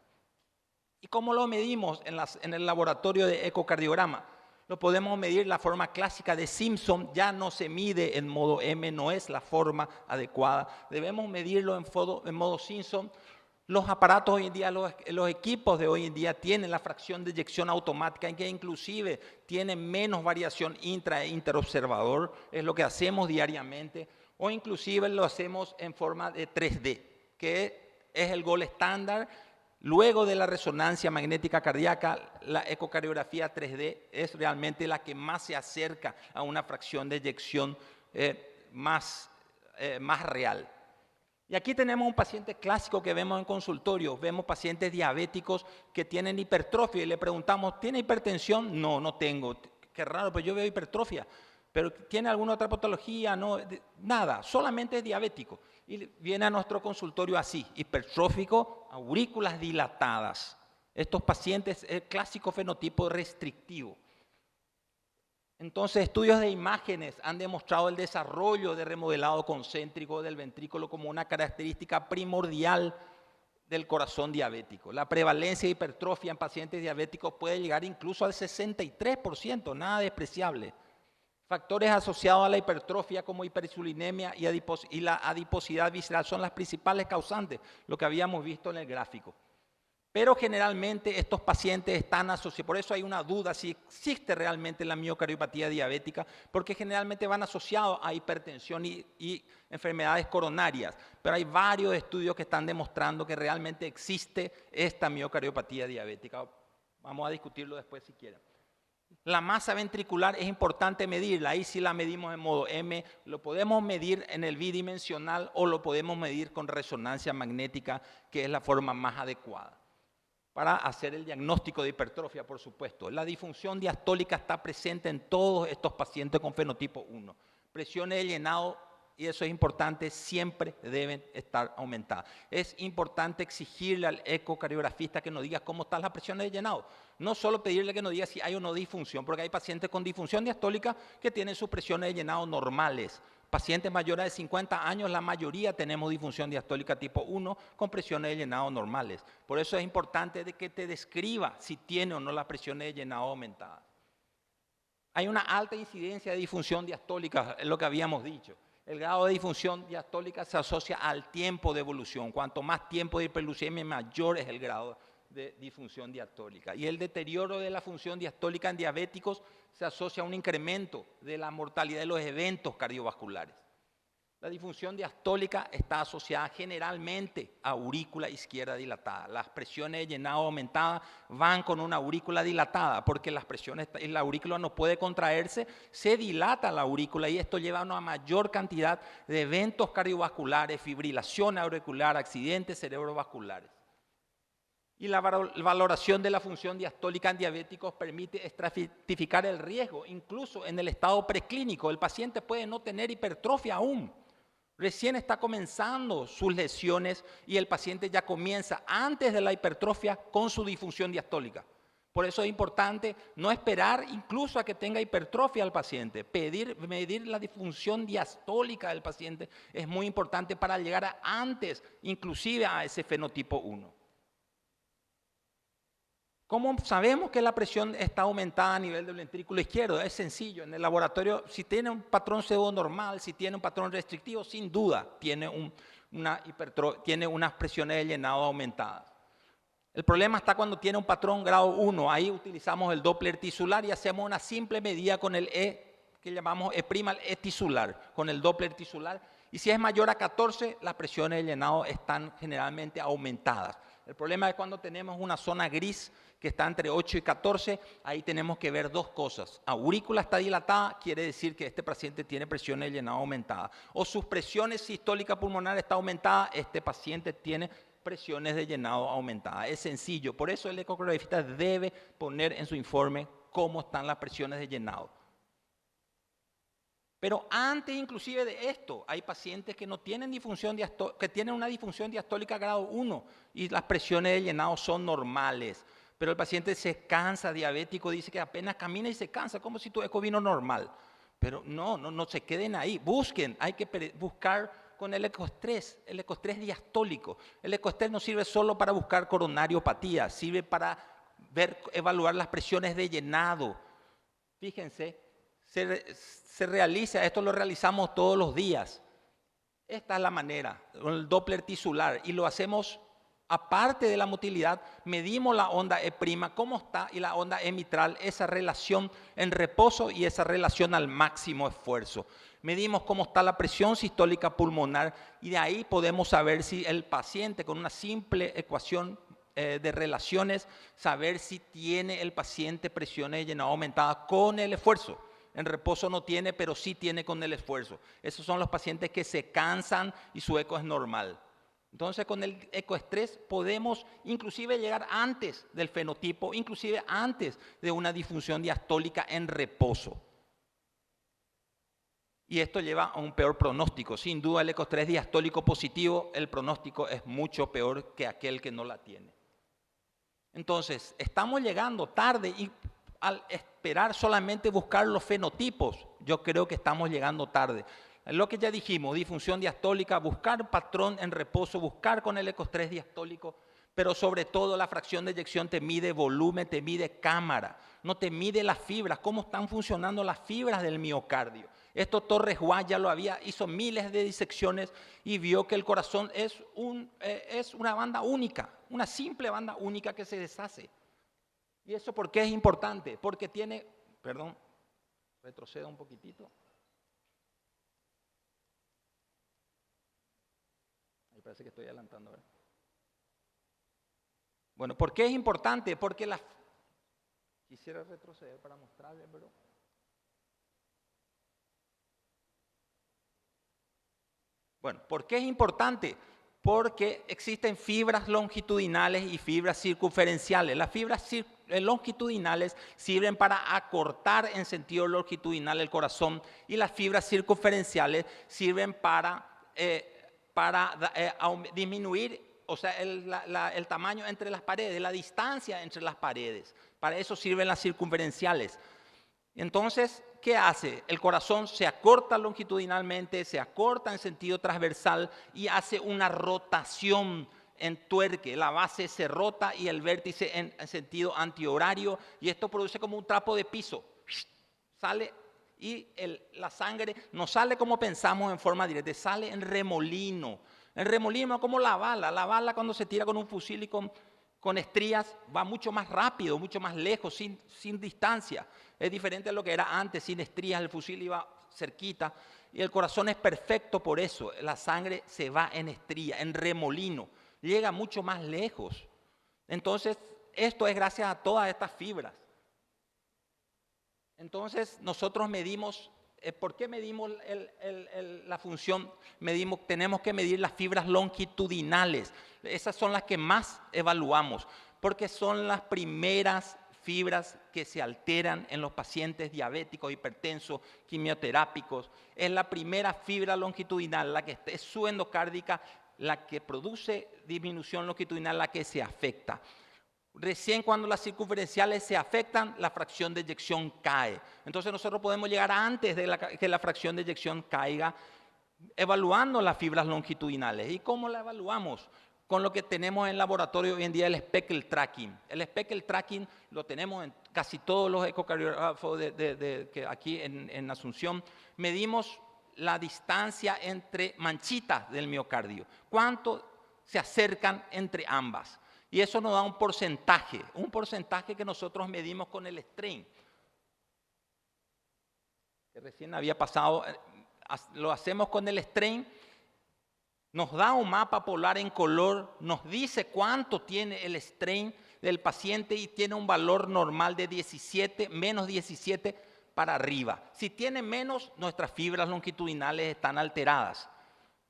¿Y cómo lo medimos en el laboratorio de ecocardiograma? Lo podemos medir la forma clásica de Simpson, ya no se mide en modo M, no es la forma adecuada. Debemos medirlo en modo Simpson. Los aparatos hoy en día, los equipos de hoy en día tienen la fracción de eyección automática, en que inclusive tiene menos variación intra e interobservador, es lo que hacemos diariamente, o inclusive lo hacemos en forma de 3D, que es el gold estándar. Luego de la resonancia magnética cardíaca, la ecocardiografía 3D es realmente la que más se acerca a una fracción de eyección más real. Y aquí tenemos un paciente clásico que vemos en consultorio. Vemos pacientes diabéticos que tienen hipertrofia y le preguntamos, ¿tiene hipertensión? No, no tengo. Qué raro, pues yo veo hipertrofia. ¿Pero tiene alguna otra patología? No, nada, solamente es diabético. Y viene a nuestro consultorio así, hipertrófico, aurículas dilatadas. Estos pacientes, el clásico fenotipo restrictivo. Entonces, estudios de imágenes han demostrado el desarrollo de remodelado concéntrico del ventrículo como una característica primordial del corazón diabético. La prevalencia de hipertrofia en pacientes diabéticos puede llegar incluso al 63%, nada despreciable. Factores asociados a la hipertrofia como hiperinsulinemia y la adiposidad visceral son las principales causantes, lo que habíamos visto en el gráfico. Pero generalmente estos pacientes están asociados, por eso hay una duda si existe realmente la miocardiopatía diabética, porque generalmente van asociados a hipertensión y enfermedades coronarias. Pero hay varios estudios que están demostrando que realmente existe esta miocardiopatía diabética. Vamos a discutirlo después si quieren. La masa ventricular es importante medirla, ahí sí la medimos en modo M, lo podemos medir en el bidimensional o lo podemos medir con resonancia magnética, que es la forma más adecuada para hacer el diagnóstico de hipertrofia, por supuesto. La disfunción diastólica está presente en todos estos pacientes con fenotipo 1. Presiones de llenado, y eso es importante, siempre deben estar aumentadas. Es importante exigirle al ecocardiografista que nos diga cómo están las presiones de llenado. No solo pedirle que nos diga si hay o no disfunción, porque hay pacientes con disfunción diastólica que tienen sus presiones de llenado normales. Pacientes mayores de 50 años, la mayoría tenemos disfunción diastólica tipo 1 con presiones de llenado normales. Por eso es importante de que te describa si tiene o no las presiones de llenado aumentadas. Hay una alta incidencia de disfunción diastólica, es lo que habíamos dicho. El grado de disfunción diastólica se asocia al tiempo de evolución. Cuanto más tiempo de hiperglucemia, mayor es el grado de disfunción diastólica. Y el deterioro de la función diastólica en diabéticos se asocia a un incremento de la mortalidad de los eventos cardiovasculares. La disfunción diastólica está asociada generalmente a aurícula izquierda dilatada. Las presiones de llenado aumentadas van con una aurícula dilatada porque las presiones, la aurícula no puede contraerse, se dilata la aurícula y esto lleva a una mayor cantidad de eventos cardiovasculares, fibrilación auricular, accidentes cerebrovasculares. Y la valoración de la función diastólica en diabéticos permite estratificar el riesgo, incluso en el estado preclínico. El paciente puede no tener hipertrofia aún. Recién está comenzando sus lesiones y el paciente ya comienza antes de la hipertrofia con su disfunción diastólica. Por eso es importante no esperar incluso a que tenga hipertrofia al paciente. Medir la disfunción diastólica del paciente es muy importante para llegar antes, inclusive a ese fenotipo 1. ¿Cómo sabemos que la presión está aumentada a nivel del ventrículo izquierdo? Es sencillo. En el laboratorio, si tiene un patrón pseudo normal, si tiene un patrón restrictivo, sin duda tiene unas presiones de llenado aumentadas. El problema está cuando tiene un patrón grado 1. Ahí utilizamos el Doppler tisular y hacemos una simple medida con el que llamamos E' tisular, con el Doppler tisular. Y si es mayor a 14, las presiones de llenado están generalmente aumentadas. El problema es cuando tenemos una zona gris que está entre 8 y 14, ahí tenemos que ver dos cosas. Aurícula está dilatada, quiere decir que este paciente tiene presiones de llenado aumentada. O sus presiones sistólica pulmonar está aumentada, este paciente tiene presiones de llenado aumentadas. Es sencillo, por eso el ecocardiografista debe poner en su informe cómo están las presiones de llenado. Pero antes inclusive de esto, hay pacientes que no tienen que tienen una disfunción diastólica grado 1 y las presiones de llenado son normales. Pero el paciente se cansa, diabético, dice que apenas camina y se cansa, como si tu eco vino normal. Pero no se queden ahí, busquen, hay que buscar con el ecoestrés diastólico. El ecoestrés no sirve solo para buscar coronariopatía, sirve para evaluar las presiones de llenado. Fíjense, se realiza, esto lo realizamos todos los días. Esta es la manera, con el Doppler tisular, y lo hacemos aparte de la motilidad, medimos la onda E', cómo está, y la onda E mitral, esa relación en reposo y esa relación al máximo esfuerzo. Medimos cómo está la presión sistólica pulmonar y de ahí podemos saber si el paciente, con una simple ecuación de relaciones, saber si tiene el paciente presiones de llenado aumentadas con el esfuerzo. En reposo no tiene, pero sí tiene con el esfuerzo. Esos son los pacientes que se cansan y su eco es normal. Entonces, con el ecoestrés podemos inclusive llegar antes del fenotipo, inclusive antes de una disfunción diastólica en reposo. Y esto lleva a un peor pronóstico. Sin duda, el ecoestrés diastólico positivo, el pronóstico es mucho peor que aquel que no la tiene. Entonces, estamos llegando tarde y al esperar solamente buscar los fenotipos, yo creo que estamos llegando tarde. Lo que ya dijimos, disfunción diastólica, buscar patrón en reposo, buscar con el ecoestrés diastólico, Pero sobre todo la fracción de eyección te mide volumen, te mide cámara, no te mide las fibras, cómo están funcionando las fibras del miocardio. Esto Torres Guay ya lo hizo miles de disecciones y vio que el corazón es una banda única, una simple banda única que se deshace. ¿Y eso por qué es importante? Porque tiene, perdón, retrocedo un poquitito. Ahí parece que estoy adelantando, ¿verdad? Bueno, ¿por qué es importante? Porque quisiera retroceder para mostrarles, pero... Bueno, ¿por qué es importante? Porque existen fibras longitudinales y fibras circunferenciales. Las fibras longitudinales sirven para acortar en sentido longitudinal el corazón y las fibras circunferenciales sirven para disminuir, o sea, el tamaño entre las paredes, la distancia entre las paredes. Para eso sirven las circunferenciales. Entonces, ¿qué hace? El corazón se acorta longitudinalmente, se acorta en sentido transversal y hace una rotación en tuerque. La base se rota y el vértice en sentido antihorario y esto produce como un trapo de piso. Sale y la sangre no sale como pensamos en forma directa, sale en remolino. El remolino como la bala cuando se tira con un fusil y con estrías va mucho más rápido, mucho más lejos, sin distancia. Es diferente a lo que era antes, sin estrías, el fusil iba cerquita. Y el corazón es perfecto por eso, la sangre se va en estría, en remolino, llega mucho más lejos. Entonces, esto es gracias a todas estas fibras. Entonces, nosotros medimos, ¿por qué medimos la función? Tenemos que medir las fibras longitudinales. Esas son las que más evaluamos, porque son las primeras fibras que se alteran en los pacientes diabéticos, hipertensos, quimioterápicos. Es la primera fibra longitudinal, la que es subendocárdica, la que produce disminución longitudinal, la que se afecta. Recién cuando las circunferenciales se afectan, la fracción de eyección cae. Entonces nosotros podemos llegar antes de que la fracción de eyección caiga, evaluando las fibras longitudinales. ¿Y cómo la evaluamos? Con lo que tenemos en laboratorio hoy en día, el Speckle Tracking. El Speckle Tracking lo tenemos en casi todos los ecocardiógrafos que aquí en Asunción. Medimos la distancia entre manchitas del miocardio. ¿Cuánto se acercan entre ambas? Y eso nos da un porcentaje que nosotros medimos con el strain. Que recién había pasado, lo hacemos con el strain. Nos da un mapa polar en color, nos dice cuánto tiene el strain del paciente y tiene un valor normal de 17, menos 17 para arriba. Si tiene menos, nuestras fibras longitudinales están alteradas.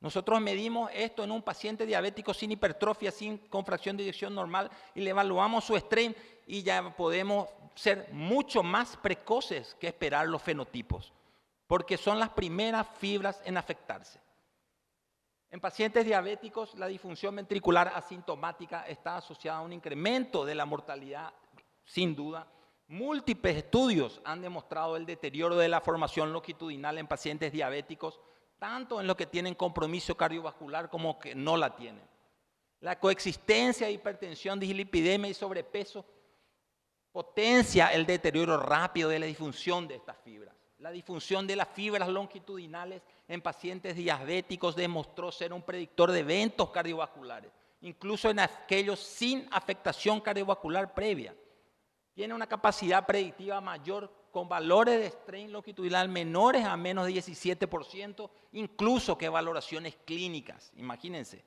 Nosotros medimos esto en un paciente diabético sin hipertrofia, con fracción de eyección normal y le evaluamos su strain y ya podemos ser mucho más precoces que esperar los fenotipos, porque son las primeras fibras en afectarse. En pacientes diabéticos, la disfunción ventricular asintomática está asociada a un incremento de la mortalidad, sin duda. Múltiples estudios han demostrado el deterioro de la formación longitudinal en pacientes diabéticos, tanto en los que tienen compromiso cardiovascular como que no la tienen. La coexistencia de hipertensión, dislipidemia y sobrepeso potencia el deterioro rápido de la disfunción de estas fibras. La disfunción de las fibras longitudinales en pacientes diabéticos demostró ser un predictor de eventos cardiovasculares, incluso en aquellos sin afectación cardiovascular previa. Tiene una capacidad predictiva mayor con valores de strain longitudinal menores a menos de 17%, incluso que valoraciones clínicas, imagínense.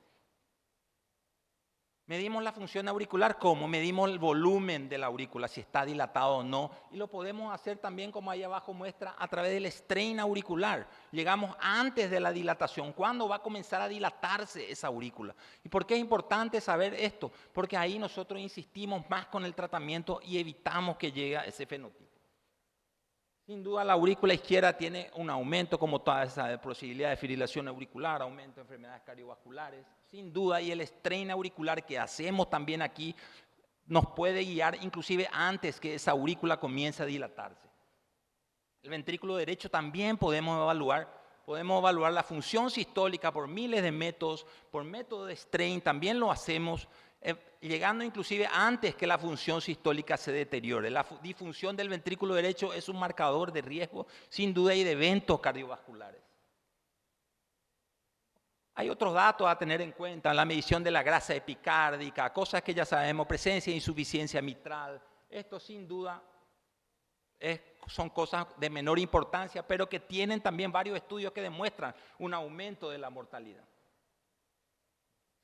Medimos la función auricular, ¿cómo? Medimos el volumen de la aurícula, si está dilatado o no, y lo podemos hacer también, como ahí abajo muestra, a través del strain auricular. Llegamos antes de la dilatación. ¿Cuándo va a comenzar a dilatarse esa aurícula? ¿Y por qué es importante saber esto? Porque ahí nosotros insistimos más con el tratamiento y evitamos que llegue a ese fenotipo. Sin duda la aurícula izquierda tiene un aumento, como toda esa posibilidad de fibrilación auricular, aumento de enfermedades cardiovasculares, sin duda, y el strain auricular que hacemos también aquí nos puede guiar inclusive antes que esa aurícula comience a dilatarse. El ventrículo derecho también podemos evaluar la función sistólica por miles de métodos, por método de strain también lo hacemos. llegando inclusive antes que la función sistólica se deteriore. La disfunción del ventrículo derecho es un marcador de riesgo, sin duda, y de eventos cardiovasculares. Hay otros datos a tener en cuenta, la medición de la grasa epicárdica, cosas que ya sabemos, presencia de insuficiencia mitral. Esto sin duda son cosas de menor importancia, pero que tienen también varios estudios que demuestran un aumento de la mortalidad.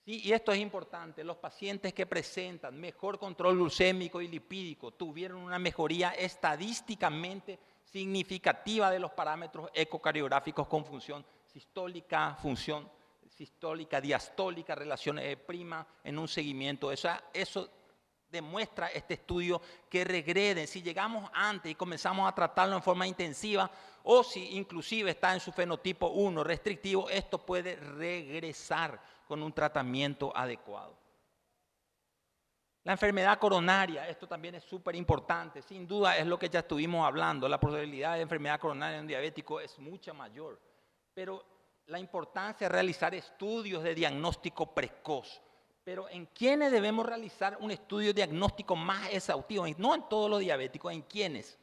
Sí, y esto es importante, los pacientes que presentan mejor control glucémico y lipídico tuvieron una mejoría estadísticamente significativa de los parámetros ecocardiográficos con función sistólica, diastólica, relación prima en un seguimiento. Eso demuestra este estudio que regreden. Si llegamos antes y comenzamos a tratarlo en forma intensiva, o si inclusive está en su fenotipo 1 restrictivo, esto puede regresar con un tratamiento adecuado. La enfermedad coronaria, esto también es súper importante, sin duda es lo que ya estuvimos hablando, la probabilidad de enfermedad coronaria en un diabético es mucha mayor, pero la importancia de realizar estudios de diagnóstico precoz. Pero ¿en quiénes debemos realizar un estudio diagnóstico más exhaustivo? No en todos los diabéticos, ¿en quiénes?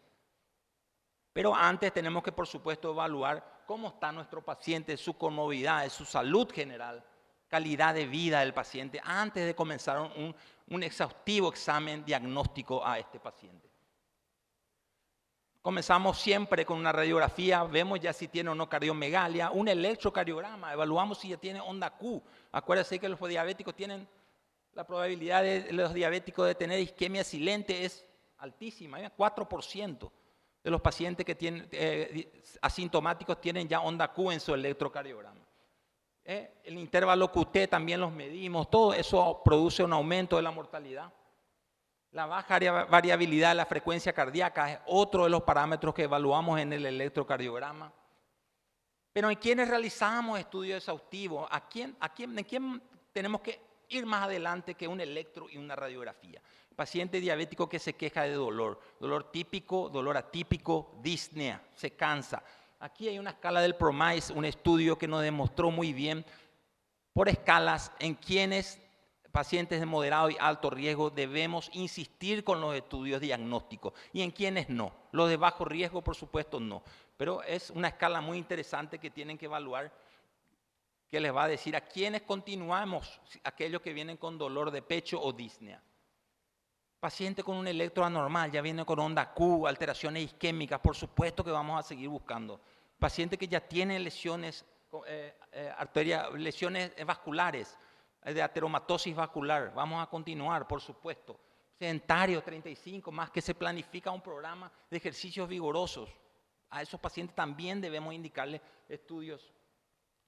Pero antes tenemos que, por supuesto, evaluar cómo está nuestro paciente, su comorbilidad, su salud general, calidad de vida del paciente, antes de comenzar un exhaustivo examen diagnóstico a este paciente. Comenzamos siempre con una radiografía, vemos ya si tiene o no cardiomegalia, un electrocardiograma, evaluamos si ya tiene onda Q. Acuérdense que los diabéticos tienen, la probabilidad de los diabéticos de tener isquemia silente es altísima, 4% de los pacientes que tienen asintomáticos tienen ya onda Q en su electrocardiograma. El intervalo QT también los medimos, todo eso produce un aumento de la mortalidad. La baja variabilidad de la frecuencia cardíaca es otro de los parámetros que evaluamos en el electrocardiograma. Pero ¿en quiénes realizamos estudios exhaustivos? ¿En quién tenemos que ir más adelante que un electro y una radiografía? Paciente diabético que se queja de dolor típico, dolor atípico, disnea, se cansa. Aquí hay una escala del PROMISE, un estudio que nos demostró muy bien por escalas en quienes pacientes de moderado y alto riesgo debemos insistir con los estudios diagnósticos y en quienes no. Los de bajo riesgo, por supuesto, no. Pero es una escala muy interesante que tienen que evaluar, que les va a decir a quiénes continuamos, aquellos que vienen con dolor de pecho o disnea. Paciente con un electro anormal, ya viene con onda Q, alteraciones isquémicas, por supuesto que vamos a seguir buscando. Paciente que ya tiene lesiones, lesiones vasculares, de ateromatosis vascular, vamos a continuar, por supuesto. Sedentario, 35, más que se planifica un programa de ejercicios vigorosos. A esos pacientes también debemos indicarles estudios,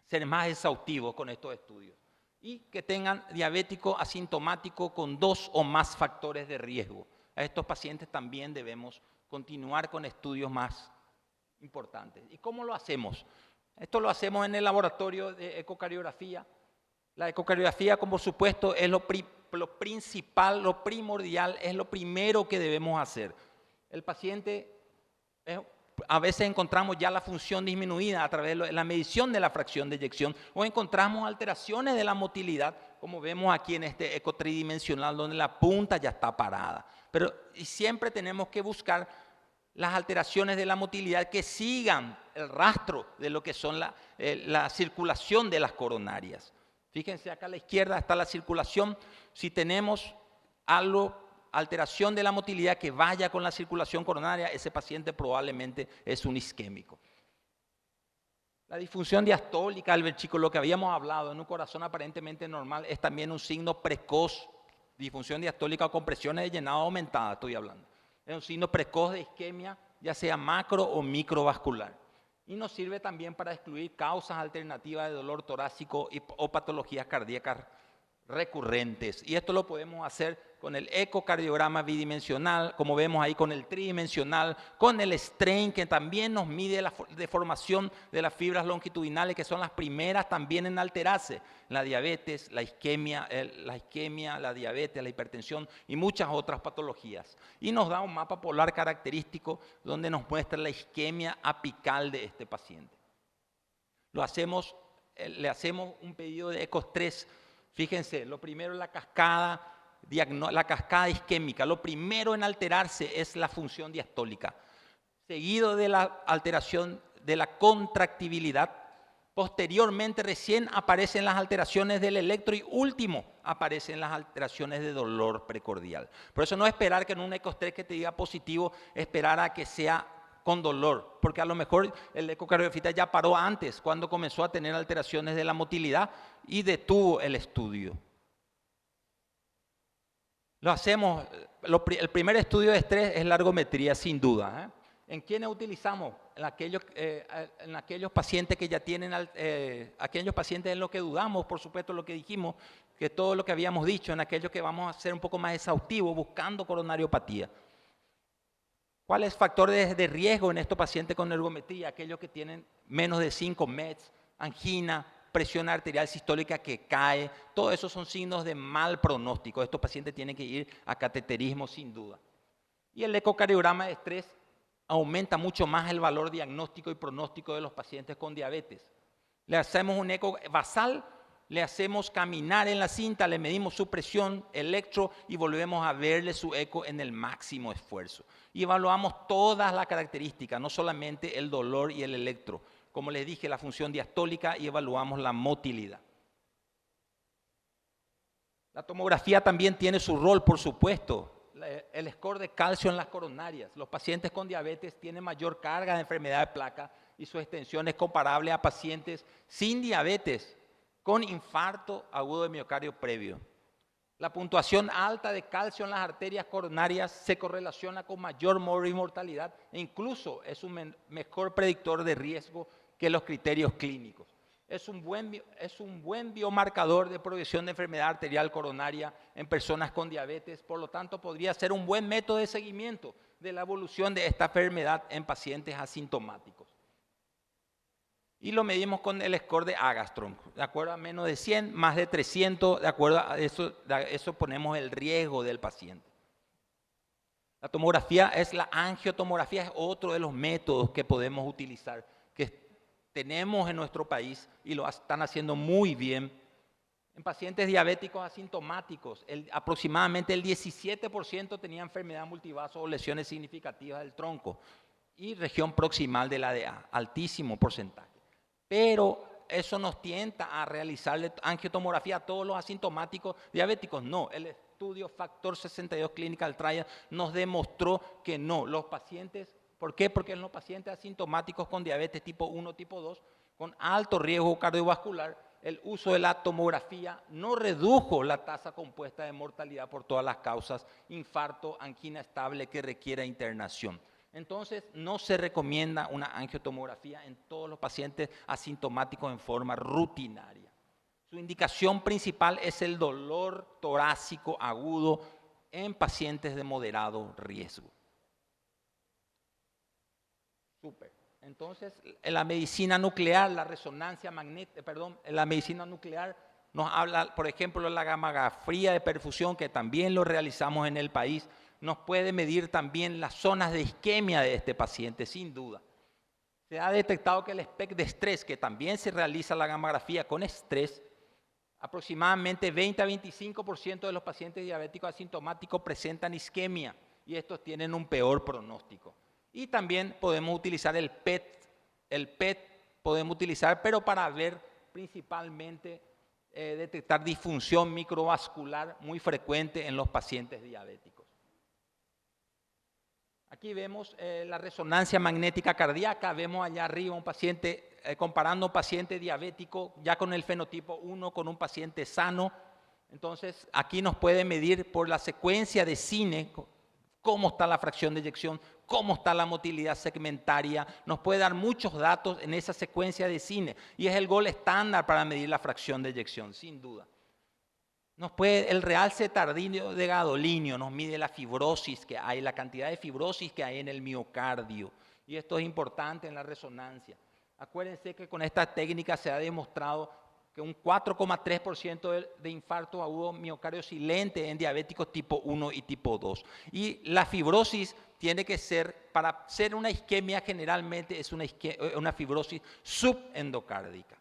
ser más exhaustivos con estos estudios. Y que tengan diabético asintomático con 2 o más factores de riesgo. A estos pacientes también debemos continuar con estudios más importantes. ¿Y cómo lo hacemos? Esto lo hacemos en el laboratorio de ecocardiografía. La ecocardiografía, como por supuesto, es lo principal, lo primordial, es lo primero que debemos hacer. El paciente, a veces encontramos ya la función disminuida a través de la medición de la fracción de eyección o encontramos alteraciones de la motilidad, como vemos aquí en este eco tridimensional donde la punta ya está parada. Y siempre tenemos que buscar las alteraciones de la motilidad que sigan el rastro de lo que son la circulación de las coronarias. Fíjense, acá a la izquierda está la circulación. Si tenemos alteración de la motilidad que vaya con la circulación coronaria, ese paciente probablemente es un isquémico. La disfunción diastólica del ventrículo que habíamos hablado en un corazón aparentemente normal es también un signo precoz. Disfunción diastólica o compresiones de llenado aumentada, estoy hablando. Es un signo precoz de isquemia, ya sea macro o microvascular. Y nos sirve también para excluir causas alternativas de dolor torácico o patologías cardíacas recurrentes. Y esto lo podemos hacer con el ecocardiograma bidimensional, como vemos ahí con el tridimensional, con el strain que también nos mide la deformación de las fibras longitudinales, que son las primeras también en alterarse. La diabetes, la isquemia, la diabetes, la hipertensión y muchas otras patologías. Y nos da un mapa polar característico donde nos muestra la isquemia apical de este paciente. Le hacemos un pedido de ECOS 3. Fíjense, lo primero es la cascada la cascada isquémica. Lo primero en alterarse es la función diastólica, seguido de la alteración de la contractibilidad. Posteriormente recién aparecen las alteraciones del electro y último aparecen las alteraciones de dolor precordial. Por eso no esperar que en un ecoestrés que te diga positivo, esperar a que sea con dolor, porque a lo mejor el ecocardiografista ya paró antes, cuando comenzó a tener alteraciones de la motilidad y detuvo el estudio. Lo hacemos, el primer estudio de estrés es la ergometría, sin duda, ¿eh? ¿En quiénes utilizamos? En aquellos pacientes que ya tienen, aquellos pacientes en los que dudamos, por supuesto, lo que dijimos, que todo lo que habíamos dicho, en aquellos que vamos a ser un poco más exhaustivos, buscando coronariopatía. ¿Cuál es el factor de riesgo en estos pacientes con ergometría? Aquellos que tienen menos de 5 METs, angina, presión arterial sistólica que cae, todo eso son signos de mal pronóstico. Estos pacientes tienen que ir a cateterismo sin duda. Y el ecocardiograma de estrés aumenta mucho más el valor diagnóstico y pronóstico de los pacientes con diabetes. Le hacemos un eco basal, le hacemos caminar en la cinta, le medimos su presión, electro y volvemos a verle su eco en el máximo esfuerzo. Y evaluamos todas las características, no solamente el dolor y el electro. Como les dije, la función diastólica y evaluamos la motilidad. La tomografía también tiene su rol, por supuesto. El score de calcio en las coronarias. Los pacientes con diabetes tienen mayor carga de enfermedad de placa y su extensión es comparable a pacientes sin diabetes con infarto agudo de miocardio previo. La puntuación alta de calcio en las arterias coronarias se correlaciona con mayor mortalidad e incluso es un mejor predictor de riesgo que los criterios clínicos. Es un buen biomarcador de progresión de enfermedad arterial coronaria en personas con diabetes, por lo tanto podría ser un buen método de seguimiento de la evolución de esta enfermedad en pacientes asintomáticos. Y lo medimos con el score de Agastrom, de acuerdo a menos de 100, más de 300, de acuerdo a eso ponemos el riesgo del paciente. La tomografía la angiotomografía es otro de los métodos que podemos utilizar, que tenemos en nuestro país y lo están haciendo muy bien. En pacientes diabéticos asintomáticos, aproximadamente el 17% tenía enfermedad multivaso o lesiones significativas del tronco y región proximal de la DA, altísimo porcentaje. Pero eso nos tienta a realizarle angiotomografía a todos los asintomáticos diabéticos. No, el estudio Factor 62 Clinical Trial nos demostró que no. Los pacientes, ¿por qué? Porque en los pacientes asintomáticos con diabetes tipo 1, tipo 2, con alto riesgo cardiovascular, el uso de la tomografía no redujo la tasa compuesta de mortalidad por todas las causas, infarto, angina estable que requiera internación. Entonces, no se recomienda una angiotomografía en todos los pacientes asintomáticos en forma rutinaria. Su indicación principal es el dolor torácico agudo en pacientes de moderado riesgo. Súper. Entonces, en la medicina nuclear, la resonancia magnética, en la medicina nuclear nos habla, por ejemplo, de la gamografía de perfusión, que también lo realizamos en el país, nos puede medir también las zonas de isquemia de este paciente, sin duda. Se ha detectado que el SPECT de estrés, que también se realiza la gamografía con estrés, aproximadamente 20 a 25% de los pacientes diabéticos asintomáticos presentan isquemia y estos tienen un peor pronóstico. Y también podemos utilizar el PET. El PET podemos utilizar, pero para ver principalmente detectar disfunción microvascular muy frecuente en los pacientes diabéticos. Aquí vemos la resonancia magnética cardíaca, vemos allá arriba un paciente, comparando un paciente diabético ya con el fenotipo 1 con un paciente sano. Entonces aquí nos puede medir por la secuencia de cine cómo está la fracción de eyección, cómo está la motilidad segmentaria, nos puede dar muchos datos en esa secuencia de cine y es el gol estándar para medir la fracción de eyección, sin duda. El realce tardío de gadolinio nos mide la fibrosis que hay, la cantidad de fibrosis que hay en el miocardio. Y esto es importante en la resonancia. Acuérdense que con esta técnica se ha demostrado que un 4,3% de infarto agudo miocardio silente en diabéticos tipo 1 y tipo 2. Y la fibrosis tiene que ser, para ser una isquemia generalmente es una fibrosis subendocárdica.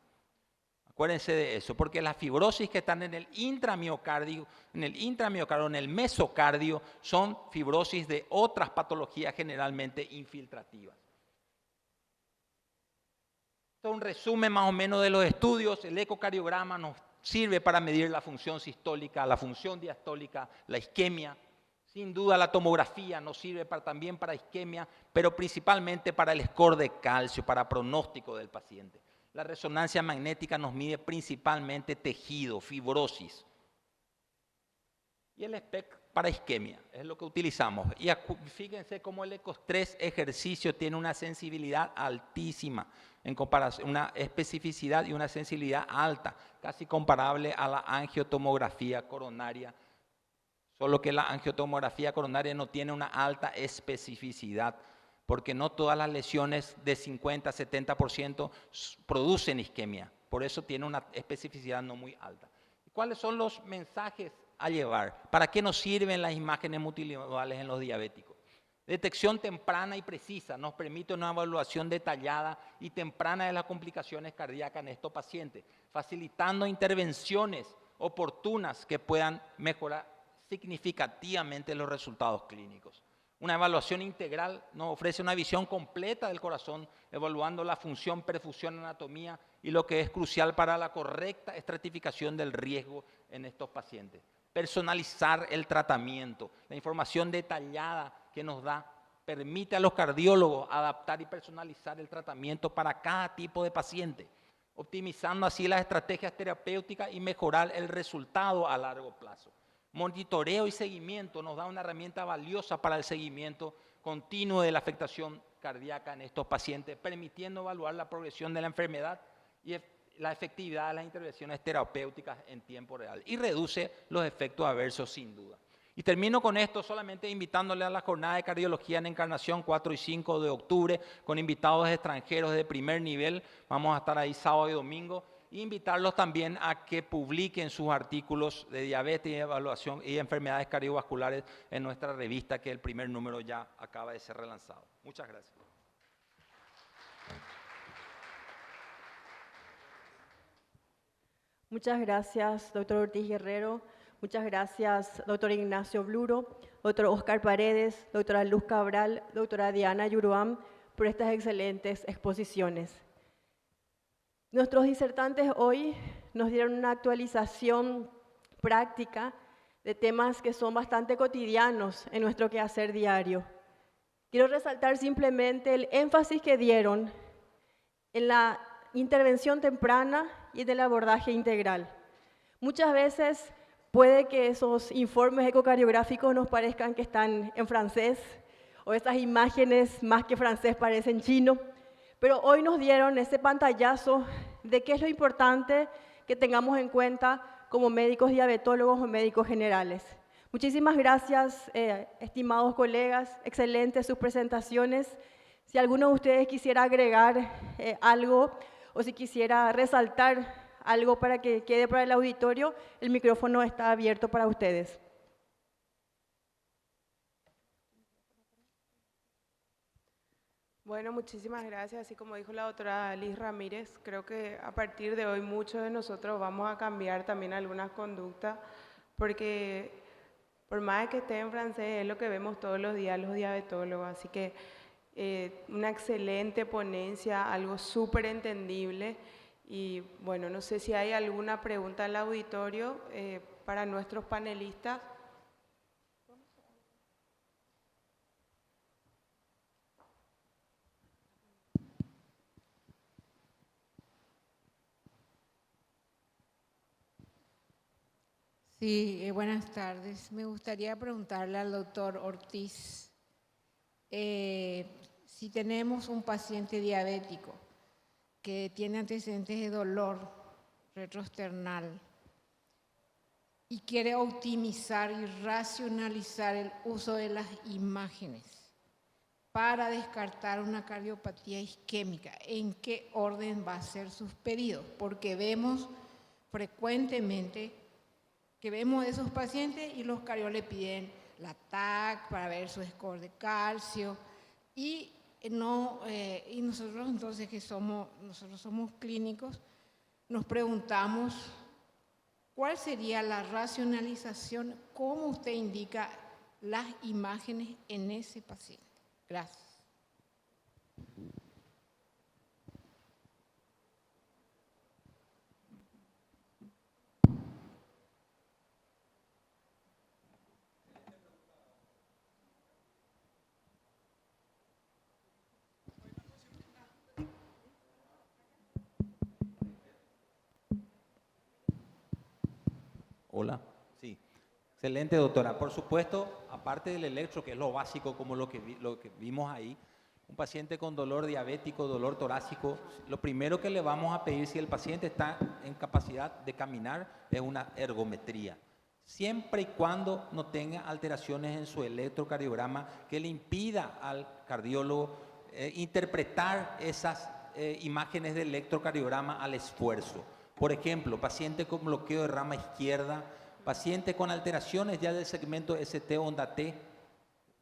Acuérdense de eso, porque las fibrosis que están en el intramiocardio, en el mesocardio, son fibrosis de otras patologías generalmente infiltrativas. Esto es un resumen más o menos de los estudios. El ecocardiograma nos sirve para medir la función sistólica, la función diastólica, la isquemia. Sin duda la tomografía nos sirve también para isquemia, pero principalmente para el score de calcio, para pronóstico del paciente. La resonancia magnética nos mide principalmente tejido, fibrosis. Y el SPECT para isquemia, es lo que utilizamos. Y fíjense cómo el ecoestrés ejercicio tiene una sensibilidad altísima, en comparación, una especificidad y una sensibilidad alta, casi comparable a la angiotomografía coronaria, solo que la angiotomografía coronaria no tiene una alta especificidad, porque no todas las lesiones de 50-70% producen isquemia, por eso tiene una especificidad no muy alta. ¿Cuáles son los mensajes a llevar? ¿Para qué nos sirven las imágenes multimodales en los diabéticos? Detección temprana y precisa nos permite una evaluación detallada y temprana de las complicaciones cardíacas en estos pacientes, facilitando intervenciones oportunas que puedan mejorar significativamente los resultados clínicos. Una evaluación integral nos ofrece una visión completa del corazón, evaluando la función, perfusión, anatomía y lo que es crucial para la correcta estratificación del riesgo en estos pacientes. Personalizar el tratamiento, la información detallada que nos da, permite a los cardiólogos adaptar y personalizar el tratamiento para cada tipo de paciente, optimizando así las estrategias terapéuticas y mejorar el resultado a largo plazo. Monitoreo y seguimiento nos da una herramienta valiosa para el seguimiento continuo de la afectación cardíaca en estos pacientes, permitiendo evaluar la progresión de la enfermedad y la efectividad de las intervenciones terapéuticas en tiempo real. Y reduce los efectos adversos sin duda. Y termino con esto solamente invitándole a la jornada de cardiología en Encarnación 4 y 5 de octubre con invitados extranjeros de primer nivel. Vamos a estar ahí sábado y domingo. E invitarlos también a que publiquen sus artículos de diabetes y evaluación y enfermedades cardiovasculares en nuestra revista, que el primer número ya acaba de ser relanzado. Muchas gracias. Muchas gracias, doctor Ortiz Guerrero. Muchas gracias, doctor Ignacio Bluro, doctor Oscar Paredes, doctora Luz Cabral, doctora Diana Yuruam, por estas excelentes exposiciones. Nuestros disertantes hoy nos dieron una actualización práctica de temas que son bastante cotidianos en nuestro quehacer diario. Quiero resaltar simplemente el énfasis que dieron en la intervención temprana y en el abordaje integral. Muchas veces puede que esos informes ecocardiográficos nos parezcan que están en francés, o esas imágenes más que francés parecen chino, pero hoy nos dieron ese pantallazo de qué es lo importante que tengamos en cuenta como médicos diabetólogos o médicos generales. Muchísimas gracias, estimados colegas, excelentes sus presentaciones. Si alguno de ustedes quisiera agregar algo o si quisiera resaltar algo para que quede para el auditorio, el micrófono está abierto para ustedes. Bueno, muchísimas gracias. Así como dijo la doctora Liz Ramírez, creo que a partir de hoy muchos de nosotros vamos a cambiar también algunas conductas, porque por más que esté en francés, es lo que vemos todos los días los diabetólogos. Así que una excelente ponencia, algo súper entendible. Y bueno, no sé si hay alguna pregunta al auditorio para nuestros panelistas. Sí, buenas tardes. Me gustaría preguntarle al doctor Ortiz, si tenemos un paciente diabético que tiene antecedentes de dolor retroesternal y quiere optimizar y racionalizar el uso de las imágenes para descartar una cardiopatía isquémica, ¿en qué orden va a ser sus pedidos? Porque vemos frecuentemente que vemos esos pacientes y los cardiólogos le piden la TAC para ver su score de calcio y nosotros entonces nosotros somos clínicos, nos preguntamos cuál sería la racionalización, cómo usted indica las imágenes en ese paciente. Gracias. Hola. Sí. Excelente, doctora. Por supuesto, aparte del electro, que es lo básico, como lo que vimos ahí, un paciente con dolor diabético, dolor torácico, lo primero que le vamos a pedir si el paciente está en capacidad de caminar es una ergometría. Siempre y cuando no tenga alteraciones en su electrocardiograma que le impida al cardiólogo interpretar esas imágenes de electrocardiograma al esfuerzo. Por ejemplo, paciente con bloqueo de rama izquierda, paciente con alteraciones ya del segmento ST onda T,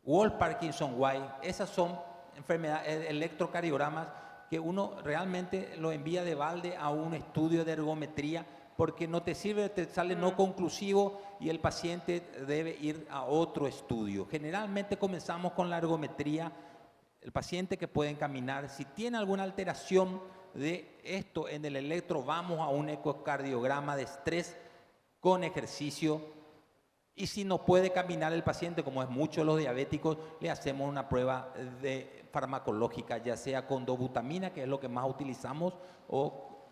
Wall Parkinson White, esas son enfermedades, electrocardiogramas que uno realmente lo envía de balde a un estudio de ergometría porque no te sirve, te sale no conclusivo y el paciente debe ir a otro estudio. Generalmente comenzamos con la ergometría, el paciente que puede caminar, si tiene alguna alteración de esto en el electro, vamos a un ecocardiograma de estrés con ejercicio. Y si no puede caminar el paciente, como es mucho los diabéticos, le hacemos una prueba farmacológica, ya sea con dobutamina, que es lo que más utilizamos, o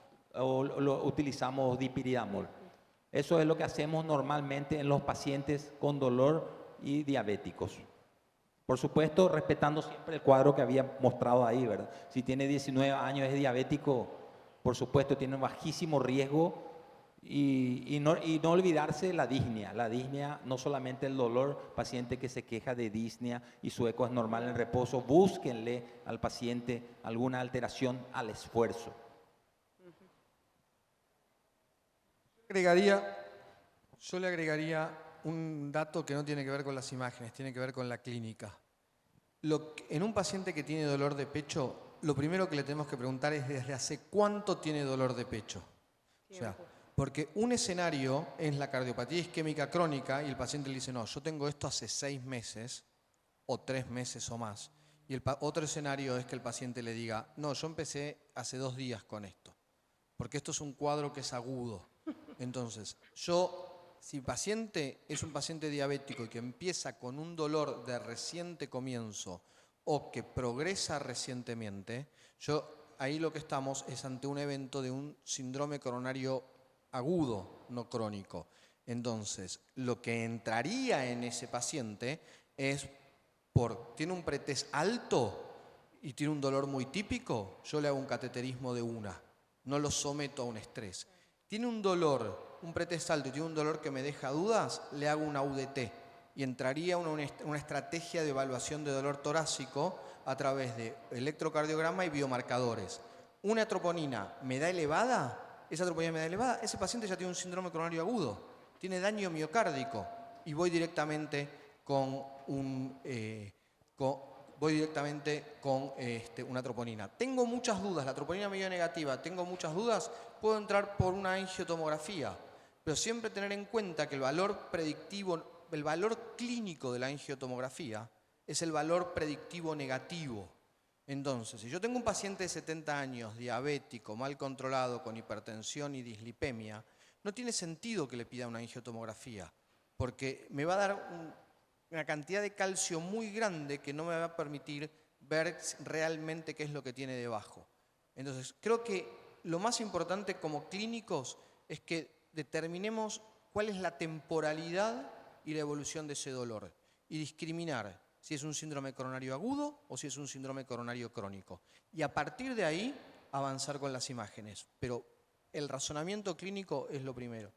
utilizamos dipiridamol. Eso es lo que hacemos normalmente en los pacientes con dolor y diabéticos. Por supuesto, respetando siempre el cuadro que había mostrado ahí, ¿verdad? Si tiene 19 años, es diabético, por supuesto, tiene un bajísimo riesgo. Y no olvidarse la disnea. La disnea, no solamente el dolor, paciente que se queja de disnea y su eco es normal en reposo, búsquenle al paciente alguna alteración al esfuerzo. Yo le agregaría un dato que no tiene que ver con las imágenes, tiene que ver con la clínica. En un paciente que tiene dolor de pecho, lo primero que le tenemos que preguntar es desde hace cuánto tiene dolor de pecho. O sea, porque un escenario es la cardiopatía isquémica crónica y el paciente le dice, no, yo tengo esto hace 6 meses o 3 meses o más. Y otro escenario es que el paciente le diga, no, yo empecé hace 2 días con esto, porque esto es un cuadro que es agudo. Entonces, si el paciente es un paciente diabético y que empieza con un dolor de reciente comienzo o que progresa recientemente, ahí lo que estamos es ante un evento de un síndrome coronario agudo, no crónico. Entonces, lo que entraría en ese paciente es, tiene un pretest alto y tiene un dolor muy típico, yo le hago un cateterismo de una, no lo someto a un estrés. Tiene un dolor, un pretest alto y tiene un dolor que me deja dudas, le hago una UDT y entraría una estrategia de evaluación de dolor torácico a través de electrocardiograma y biomarcadores. Una troponina me da elevada, esa troponina me da elevada, ese paciente ya tiene un síndrome coronario agudo, tiene daño miocárdico y voy directamente con una troponina. Tengo muchas dudas, la troponina me dio negativa, tengo muchas dudas, puedo entrar por una angiotomografía, pero siempre tener en cuenta que el valor predictivo, el valor clínico de la angiotomografía es el valor predictivo negativo. Entonces, si yo tengo un paciente de 70 años, diabético, mal controlado, con hipertensión y dislipemia, no tiene sentido que le pida una angiotomografía, porque me va a dar una cantidad de calcio muy grande que no me va a permitir ver realmente qué es lo que tiene debajo. Entonces, creo que lo más importante como clínicos es que determinemos cuál es la temporalidad y la evolución de ese dolor y discriminar si es un síndrome coronario agudo o si es un síndrome coronario crónico. Y a partir de ahí, avanzar con las imágenes. Pero el razonamiento clínico es lo primero.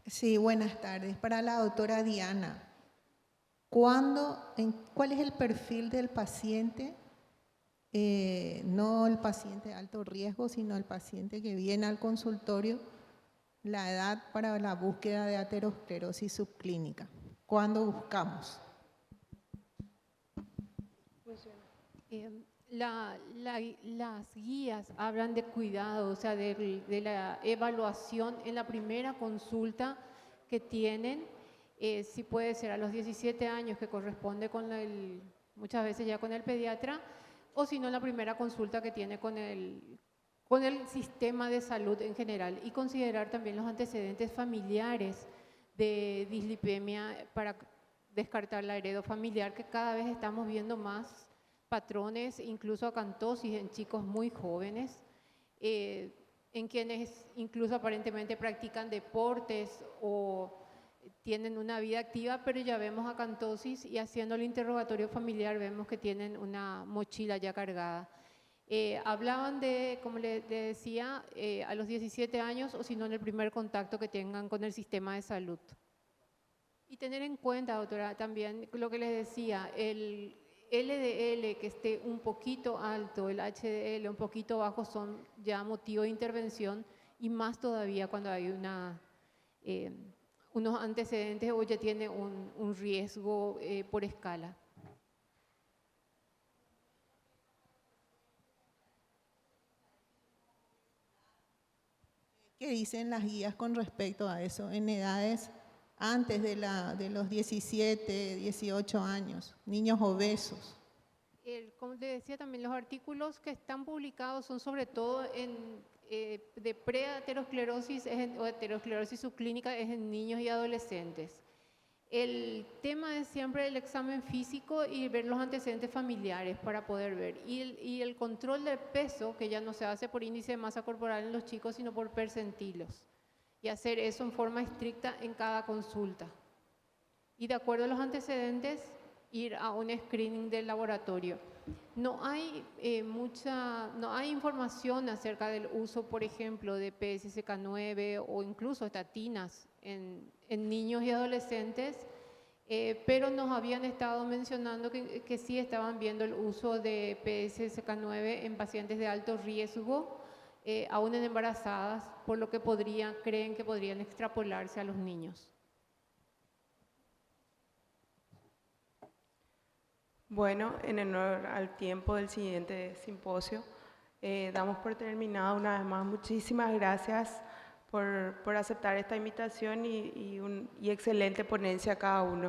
Sí, buenas tardes. Para la doctora Diana. ¿Cuál es el perfil del paciente? No el paciente de alto riesgo, sino el paciente que viene al consultorio la edad para la búsqueda de aterosclerosis subclínica. ¿Cuándo buscamos? Las guías hablan de cuidado, o sea, de la evaluación en la primera consulta que tienen, si puede ser a los 17 años, que corresponde con muchas veces ya con el pediatra, o si no en la primera consulta que tiene con el sistema de salud en general, y considerar también los antecedentes familiares de dislipemia para descartar la heredofamiliar, que cada vez estamos viendo más patrones, incluso acantosis en chicos muy jóvenes, en quienes incluso aparentemente practican deportes o tienen una vida activa, pero ya vemos acantosis y haciendo el interrogatorio familiar vemos que tienen una mochila ya cargada. Hablaban de, como le decía, a los 17 años o si no en el primer contacto que tengan con el sistema de salud. Y tener en cuenta, doctora, también lo que les decía, el LDL que esté un poquito alto, el HDL un poquito bajo son ya motivo de intervención, y más todavía cuando hay unos antecedentes o ya tiene un riesgo por escala. ¿Qué dicen las guías con respecto a eso en edades antes de los 17, 18 años, niños obesos? Como te decía también, los artículos que están publicados son sobre todo de preaterosclerosis o aterosclerosis subclínica es en niños y adolescentes. El tema es siempre el examen físico y ver los antecedentes familiares para poder ver. Y el control del peso, que ya no se hace por índice de masa corporal en los chicos, sino por percentilos. Y hacer eso en forma estricta en cada consulta. Y de acuerdo a los antecedentes, ir a un screening del laboratorio. No hay información acerca del uso, por ejemplo, de PCSK9 o incluso estatinas en niños y adolescentes, pero nos habían estado mencionando que sí estaban viendo el uso de PCSK9 en pacientes de alto riesgo, aún en embarazadas, por lo que creen que podrían extrapolarse a los niños. Bueno, en honor al tiempo del siguiente simposio, damos por terminado una vez más. Muchísimas gracias por aceptar esta invitación y excelente ponencia a cada uno.